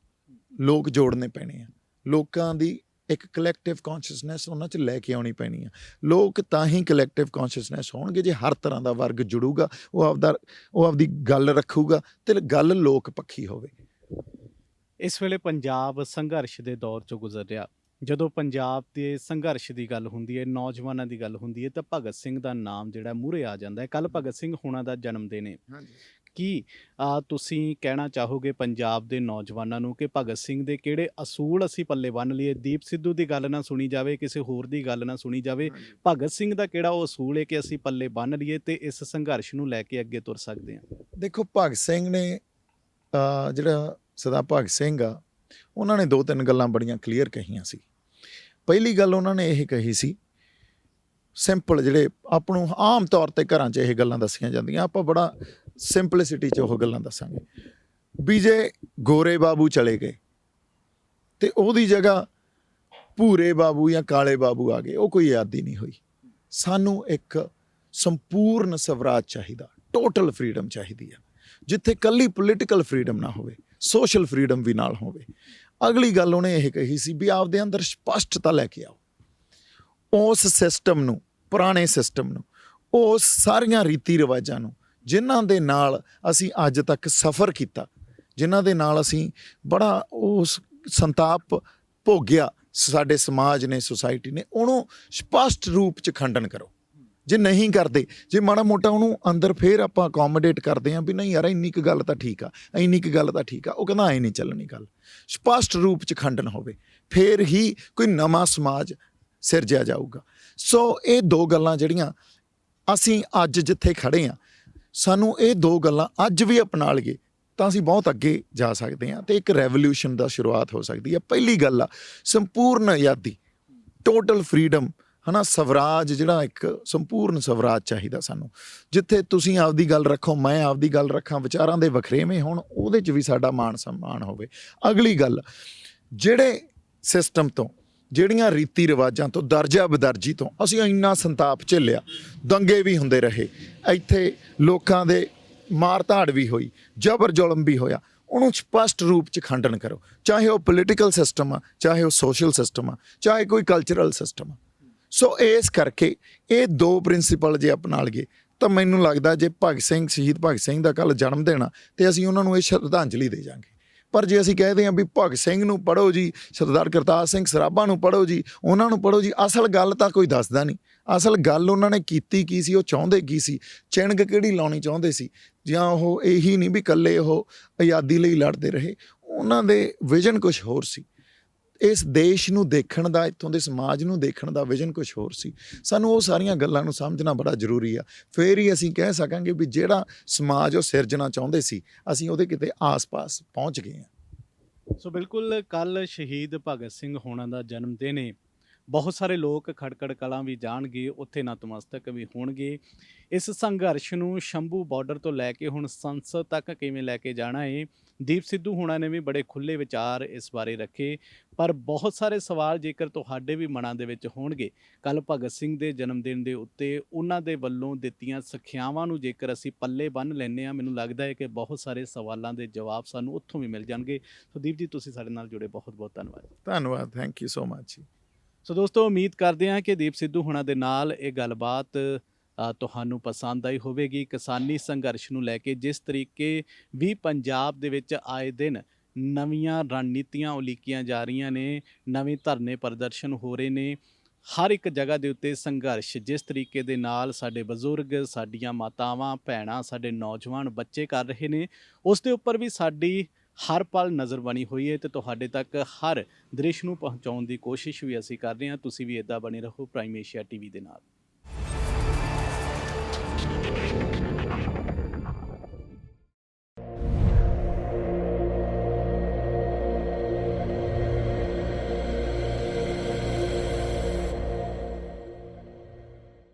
ਲੋਕ ਜੋੜਨੇ ਪੈਣੇ ਆ, ਲੋਕਾਂ ਦੀ ਇੱਕ ਕਲੈਕਟਿਵ ਕੌਨਸ਼ੀਅਸਨੈਸ ਉਹਨਾਂ 'ਚ ਲੈ ਕੇ ਆਉਣੀ ਪੈਣੀ ਆ। ਲੋਕ ਤਾਂ ਹੀ ਕਲੈਕਟਿਵ ਕੌਨਸ਼ੀਅਸਨੈਸ ਹੋਣਗੇ ਜੇ ਹਰ ਤਰ੍ਹਾਂ ਦਾ ਵਰਗ ਜੁੜੂਗਾ, ਉਹ ਆਪਦੀ ਗੱਲ ਰੱਖੂਗਾ ਅਤੇ ਗੱਲ ਲੋਕ ਪੱਖੀ ਹੋਵੇ। ਇਸ ਵੇਲੇ ਪੰਜਾਬ ਸੰਘਰਸ਼ ਦੇ ਦੌਰ 'ਚੋਂ ਗੁਜ਼ਰ ਰਿਹਾ। ਜਦੋਂ ਪੰਜਾਬ ਦੇ ਸੰਘਰਸ਼ ਦੀ ਗੱਲ ਹੁੰਦੀ ਹੈ, ਨੌਜਵਾਨਾਂ ਦੀ ਗੱਲ ਹੁੰਦੀ ਹੈ, ਤਾਂ ਭਗਤ ਸਿੰਘ ਦਾ ਨਾਮ ਜਿਹੜਾ ਮੂਹਰੇ ਆ ਜਾਂਦਾ ਹੈ। ਕੱਲ੍ਹ ਭਗਤ ਸਿੰਘ ਹੋਣਾ ਦਾ ਜਨਮ ਦਿਨ ਹੈ। ਕੀ ਤੁਸੀਂ ਕਹਿਣਾ ਚਾਹੋਗੇ ਪੰਜਾਬ ਦੇ ਨੌਜਵਾਨਾਂ ਨੂੰ ਕਿ ਭਗਤ ਸਿੰਘ ਦੇ ਕਿਹੜੇ ਅਸੂਲ ਅਸੀਂ ਪੱਲੇ ਬੰਨ੍ਹ ਲਈਏ? ਦੀਪ ਸਿੱਧੂ ਦੀ ਗੱਲ ਨਾ ਸੁਣੀ ਜਾਵੇ, ਕਿਸੇ ਹੋਰ ਦੀ ਗੱਲ ਨਾ ਸੁਣੀ ਜਾਵੇ, ਭਗਤ ਸਿੰਘ ਦਾ ਕਿਹੜਾ ਉਹ ਅਸੂਲ ਹੈ ਕਿ ਅਸੀਂ ਪੱਲੇ ਬੰਨ੍ਹ ਲਈਏ ਅਤੇ ਇਸ ਸੰਘਰਸ਼ ਨੂੰ ਲੈ ਕੇ ਅੱਗੇ ਤੁਰ ਸਕਦੇ ਹਾਂ? ਦੇਖੋ, ਭਗਤ ਸਿੰਘ ਨੇ ਜਿਹੜਾ ਸਰਦਾਰ ਭਗਤ ਸਿੰਘ ਆ, ਉਹਨਾਂ ਨੇ 2-3 ਗੱਲਾਂ ਬੜੀਆਂ ਕਲੀਅਰ ਕਹੀਆਂ ਸੀ। ਪਹਿਲੀ ਗੱਲ ਉਹਨਾਂ ਨੇ ਇਹ ਕਹੀ ਸੀ, ਸਿੰਪਲ, ਜਿਹੜੇ ਆਪਾਂ ਨੂੰ ਆਮ ਤੌਰ 'ਤੇ ਘਰਾਂ 'ਚ ਇਹ ਗੱਲਾਂ ਦੱਸੀਆਂ ਜਾਂਦੀਆਂ, ਆਪਾਂ ਬੜਾ ਸਿੰਪਲਿਸਿਟੀ 'ਚ ਉਹ ਗੱਲਾਂ ਦੱਸਾਂਗੇ ਵੀ ਜੇ ਗੋਰੇ ਬਾਬੂ ਚਲੇ ਗਏ ਅਤੇ ਉਹਦੀ ਜਗ੍ਹਾ ਭੂਰੇ ਬਾਬੂ ਜਾਂ ਕਾਲੇ ਬਾਬੂ ਆ ਗਏ, ਉਹ ਕੋਈ ਆਜ਼ਾਦੀ ਨਹੀਂ ਹੋਈ। ਸਾਨੂੰ ਇੱਕ ਸੰਪੂਰਨ ਸਵਰਾਜ ਚਾਹੀਦਾ, ਟੋਟਲ ਫਰੀਡਮ ਚਾਹੀਦੀ ਆ, ਜਿੱਥੇ ਇਕੱਲੀ ਪੋਲੀਟੀਕਲ ਫਰੀਡਮ ਨਾ ਹੋਵੇ, ਸੋਸ਼ਲ ਫਰੀਡਮ ਵੀ ਨਾਲ ਹੋਵੇ। ਅਗਲੀ ਗੱਲ ਉਹਨੇ ਇਹ ਕਹੀ ਸੀ ਵੀ ਆਪਦੇ ਅੰਦਰ ਸਪਸ਼ਟਤਾ ਲੈ ਕੇ ਆਓ, ਉਸ ਸਿਸਟਮ ਨੂੰ, ਪੁਰਾਣੇ ਸਿਸਟਮ ਨੂੰ, ਉਸ ਸਾਰੀਆਂ ਰੀਤੀ ਰਿਵਾਜਾਂ ਨੂੰ ਜਿਨ੍ਹਾਂ ਦੇ ਨਾਲ ਅਸੀਂ ਅੱਜ ਤੱਕ ਸਫ਼ਰ ਕੀਤਾ, ਜਿਨ੍ਹਾਂ ਦੇ ਨਾਲ ਅਸੀਂ ਬੜਾ ਉਸ ਸੰਤਾਪ ਭੋਗਿਆ, ਸਾਡੇ ਸਮਾਜ ਨੇ, ਸੁਸਾਇਟੀ ਨੇ, ਉਹਨੂੰ ਸਪਸ਼ਟ ਰੂਪ 'ਚ ਖੰਡਨ ਕਰੋ। ਜੇ ਨਹੀਂ ਕਰਦੇ, ਜੇ ਮਾੜਾ ਮੋਟਾ ਉਹਨੂੰ ਅੰਦਰ ਫਿਰ ਆਪਾਂ ਅਕੋਮੋਡੇਟ ਕਰਦੇ ਹਾਂ ਵੀ ਨਹੀਂ ਯਾਰ ਇੰਨੀ ਕੁ ਗੱਲ ਤਾਂ ਠੀਕ ਆ, ਇੰਨੀ ਕੁ ਗੱਲ ਤਾਂ ਠੀਕ ਆ, ਉਹ ਕਹਿੰਦਾ ਐਂ ਨਹੀਂ ਚੱਲਣੀ ਗੱਲ। ਸਪਸ਼ਟ ਰੂਪ 'ਚ ਖੰਡਨ ਹੋਵੇ, ਫਿਰ ਹੀ ਕੋਈ ਨਵਾਂ ਸਮਾਜ ਸਿਰਜਿਆ ਜਾਊਗਾ। ਸੋ ਇਹ 2 ਗੱਲਾਂ ਜਿਹੜੀਆਂ ਅਸੀਂ ਅੱਜ ਜਿੱਥੇ ਖੜ੍ਹੇ ਹਾਂ, ਸਾਨੂੰ ਇਹ 2 ਗੱਲਾਂ ਅੱਜ ਵੀ ਅਪਣਾ ਲਈਏ ਤਾਂ ਅਸੀਂ ਬਹੁਤ ਅੱਗੇ ਜਾ ਸਕਦੇ ਹਾਂ ਅਤੇ ਇੱਕ ਰੈਵੋਲਿਊਸ਼ਨ ਦਾ ਸ਼ੁਰੂਆਤ ਹੋ ਸਕਦੀ ਹੈ। ਪਹਿਲੀ ਗੱਲ ਆ ਸੰਪੂਰਨ ਆਜ਼ਾਦੀ, ਟੋਟਲ ਫਰੀਡਮ, ਹੈ ਨਾ, ਸਵਰਾਜ, ਜਿਹੜਾ ਇੱਕ ਸੰਪੂਰਨ ਸਵਰਾਜ ਚਾਹੀਦਾ ਸਾਨੂੰ, ਜਿੱਥੇ ਤੁਸੀਂ ਆਪਦੀ ਗੱਲ ਰੱਖੋ, ਮੈਂ ਆਪਦੀ ਗੱਲ ਰੱਖਾਂ, ਵਿਚਾਰਾਂ ਦੇ ਵਖਰੇਵੇਂ ਹੋਣ, ਉਹਦੇ 'ਚ ਵੀ ਸਾਡਾ ਮਾਣ ਸਨਮਾਨ ਹੋਵੇ। ਅਗਲੀ ਗੱਲ, ਜਿਹੜੇ ਸਿਸਟਮ ਤੋਂ, ਜਿਹੜੀਆਂ ਰੀਤੀ ਰਿਵਾਜਾਂ ਤੋਂ, ਦਰਜਾ ਬਦਰਜੀ ਤੋਂ ਅਸੀਂ ਇੰਨਾ ਸੰਤਾਪ ਝੱਲਿਆ, ਦੰਗੇ ਵੀ ਹੁੰਦੇ ਰਹੇ, ਇੱਥੇ ਲੋਕਾਂ ਦੇ ਮਾਰ ਧਾੜ ਵੀ ਹੋਈ, ਜ਼ਬਰ ਜ਼ੁਲਮ ਵੀ ਹੋਇਆ, ਉਹਨੂੰ ਸਪਸ਼ਟ ਰੂਪ 'ਚ ਖੰਡਨ ਕਰੋ, ਚਾਹੇ ਉਹ ਪੋਲੀਟੀਕਲ ਸਿਸਟਮ ਆ, ਚਾਹੇ ਉਹ ਸੋਸ਼ਲ ਸਿਸਟਮ ਆ, ਚਾਹੇ ਕੋਈ ਕਲਚਰਲ ਸਿਸਟਮ ਆ। ਸੋ ਇਸ ਕਰਕੇ ਇਹ 2 ਪ੍ਰਿੰਸੀਪਲ ਜੇ ਅਪਣਾ ਲਈਏ ਤਾਂ ਮੈਨੂੰ ਲੱਗਦਾ ਜੇ ਭਗਤ ਸਿੰਘ, ਸ਼ਹੀਦ ਭਗਤ ਸਿੰਘ ਦਾ ਕੱਲ੍ਹ ਜਨਮ ਦਿਨ ਆ ਅਤੇ ਅਸੀਂ ਉਹਨਾਂ ਨੂੰ ਇਹ ਸ਼ਰਧਾਂਜਲੀ ਦੇ ਜਾਵਾਂਗੇ। ਪਰ ਜੇ ਅਸੀਂ ਕਹਿੰਦੇ ਹਾਂ ਵੀ ਭਗਤ ਸਿੰਘ ਨੂੰ ਪੜ੍ਹੋ ਜੀ, ਸਰਦਾਰ ਕਰਤਾਰ ਸਿੰਘ ਸਰਾਭਾ ਨੂੰ ਪੜ੍ਹੋ ਜੀ, ਉਹਨਾਂ ਨੂੰ ਪੜ੍ਹੋ ਜੀ, ਅਸਲ ਗੱਲ ਤਾਂ ਕੋਈ ਦੱਸਦਾ ਨਹੀਂ। ਅਸਲ ਗੱਲ ਉਹਨਾਂ ਨੇ ਕੀਤੀ ਕੀ ਸੀ, ਉਹ ਚਾਹੁੰਦੇ ਕੀ ਸੀ, ਚਿਣਗ ਕਿਹੜੀ ਲਾਉਣੀ ਚਾਹੁੰਦੇ ਸੀ, ਜਾਂ ਉਹ ਇਹੀ ਨਹੀਂ ਵੀ ਇਕੱਲੇ ਉਹ ਆਜ਼ਾਦੀ ਲਈ ਲੜਦੇ ਰਹੇ, ਉਹਨਾਂ ਦੇ ਵਿਜ਼ਨ ਕੁਛ ਹੋਰ ਸੀ। ਇਸ ਦੇਸ਼ ਨੂੰ ਦੇਖਣ ਦਾ, ਇੱਥੋਂ ਦੇ ਸਮਾਜ ਨੂੰ ਦੇਖਣ ਦਾ ਵਿਜ਼ਨ ਕੁਛ ਹੋਰ ਸੀ। ਸਾਨੂੰ ਉਹ ਸਾਰੀਆਂ ਗੱਲਾਂ ਨੂੰ ਸਮਝਣਾ ਬੜਾ ਜ਼ਰੂਰੀ ਆ, ਫਿਰ ਹੀ ਅਸੀਂ ਕਹਿ ਸਕਾਂਗੇ ਵੀ ਜਿਹੜਾ ਸਮਾਜ ਉਹ ਸਿਰਜਣਾ ਚਾਹੁੰਦੇ ਸੀ, ਅਸੀਂ ਉਹਦੇ ਕਿਤੇ ਆਸ-ਪਾਸ ਪਹੁੰਚ ਗਏ ਹਾਂ। ਸੋ ਬਿਲਕੁਲ, ਕੱਲ੍ਹ ਸ਼ਹੀਦ ਭਗਤ ਸਿੰਘ ਹੋਣਾ ਦਾ ਜਨਮ ਦਿਨ ਹੈ। ਬਹੁਤ ਸਾਰੇ ਲੋਕ ਖਟਕੜ ਕਲਾਂ ਵੀ ਜਾਣਗੇ, ਉੱਥੇ ਨਤਮਸਤਕ ਵੀ ਹੋਣਗੇ। ਇਸ ਸੰਘਰਸ਼ ਨੂੰ ਸ਼ੰਭੂ ਬਾਰਡਰ ਤੋਂ ਲੈ ਕੇ ਹੁਣ ਸੰਸਦ ਤੱਕ ਕਿਵੇਂ ਲੈ ਕੇ ਜਾਣਾ ਹੈ, ਦੀਪ ਸਿੱਧੂ ਹੋਣਾ ਨੇ ਵੀ ਬੜੇ ਖੁੱਲ੍ਹੇ ਵਿਚਾਰ ਇਸ ਬਾਰੇ ਰੱਖੇ। ਪਰ ਬਹੁਤ ਸਾਰੇ ਸਵਾਲ ਜੇਕਰ ਤੁਹਾਡੇ ਵੀ ਮਨਾਂ ਦੇ ਵਿੱਚ ਹੋਣਗੇ, ਕੱਲ੍ਹ ਭਗਤ ਸਿੰਘ ਦੇ ਜਨਮ ਦਿਨ ਦੇ ਉੱਤੇ ਉਹਨਾਂ ਦੇ ਵੱਲੋਂ ਦਿੱਤੀਆਂ ਸਿੱਖਿਆਵਾਂ ਨੂੰ ਜੇਕਰ ਅਸੀਂ ਪੱਲੇ ਬੰਨ੍ਹ ਲੈਂਦੇ ਹਾਂ, ਮੈਨੂੰ ਲੱਗਦਾ ਹੈ ਕਿ ਬਹੁਤ ਸਾਰੇ ਸਵਾਲਾਂ ਦੇ ਜਵਾਬ ਸਾਨੂੰ ਉੱਥੋਂ ਵੀ ਮਿਲ ਜਾਣਗੇ। ਸੋ ਦੀਪ ਜੀ, ਤੁਸੀਂ ਸਾਡੇ ਨਾਲ ਜੁੜੇ, ਬਹੁਤ ਬਹੁਤ ਧੰਨਵਾਦ। ਧੰਨਵਾਦ, ਥੈਂਕ ਯੂ ਸੋ ਮਚ ਜੀ। ਸੋ ਦੋਸਤੋ, ਉਮੀਦ ਕਰਦੇ ਹਾਂ ਕਿ ਦੀਪ ਸਿੱਧੂ ਹੋਣਾ ਦੇ ਨਾਲ ਇਹ ਗੱਲਬਾਤ ਤੁਹਾਨੂੰ ਪਸੰਦ ਆਈ ਹੋਵੇਗੀ। ਕਿਸਾਨੀ ਸੰਘਰਸ਼ ਨੂੰ ਲੈ ਕੇ ਜਿਸ ਤਰੀਕੇ ਵੀ ਪੰਜਾਬ ਦੇ ਵਿੱਚ ਆਏ ਦਿਨ ਨਵੀਆਂ ਰਣਨੀਤੀਆਂ ਉਲੀਕੀਆਂ ਜਾ ਰਹੀਆਂ ਨੇ, ਨਵੇਂ ਧਰਨੇ ਪ੍ਰਦਰਸ਼ਨ ਹੋ ਰਹੇ ਨੇ, ਹਰ ਇੱਕ ਜਗ੍ਹਾ ਦੇ ਉੱਤੇ ਸੰਘਰਸ਼ ਜਿਸ ਤਰੀਕੇ ਦੇ ਨਾਲ ਸਾਡੇ ਬਜ਼ੁਰਗ, ਸਾਡੀਆਂ ਮਾਤਾਵਾਂ, ਭੈਣਾਂ, ਸਾਡੇ ਨੌਜਵਾਨ ਬੱਚੇ ਕਰ ਰਹੇ ਨੇ, ਉਸ ਦੇ ਉੱਪਰ ਵੀ ਸਾਡੀ ਹਰ ਪਲ ਨਜ਼ਰ ਬਣੀ ਹੋਈ ਹੈ ਅਤੇ ਤੁਹਾਡੇ ਤੱਕ ਹਰ ਦ੍ਰਿਸ਼ ਨੂੰ ਪਹੁੰਚਾਉਣ ਦੀ ਕੋਸ਼ਿਸ਼ ਵੀ ਅਸੀਂ ਕਰ ਰਹੇ ਹਾਂ। ਤੁਸੀਂ ਵੀ ਇੱਦਾਂ ਬਣੇ ਰਹੋ ਪ੍ਰਾਈਮ ਏਸ਼ੀਆ TV ਦੇ ਨਾਲ।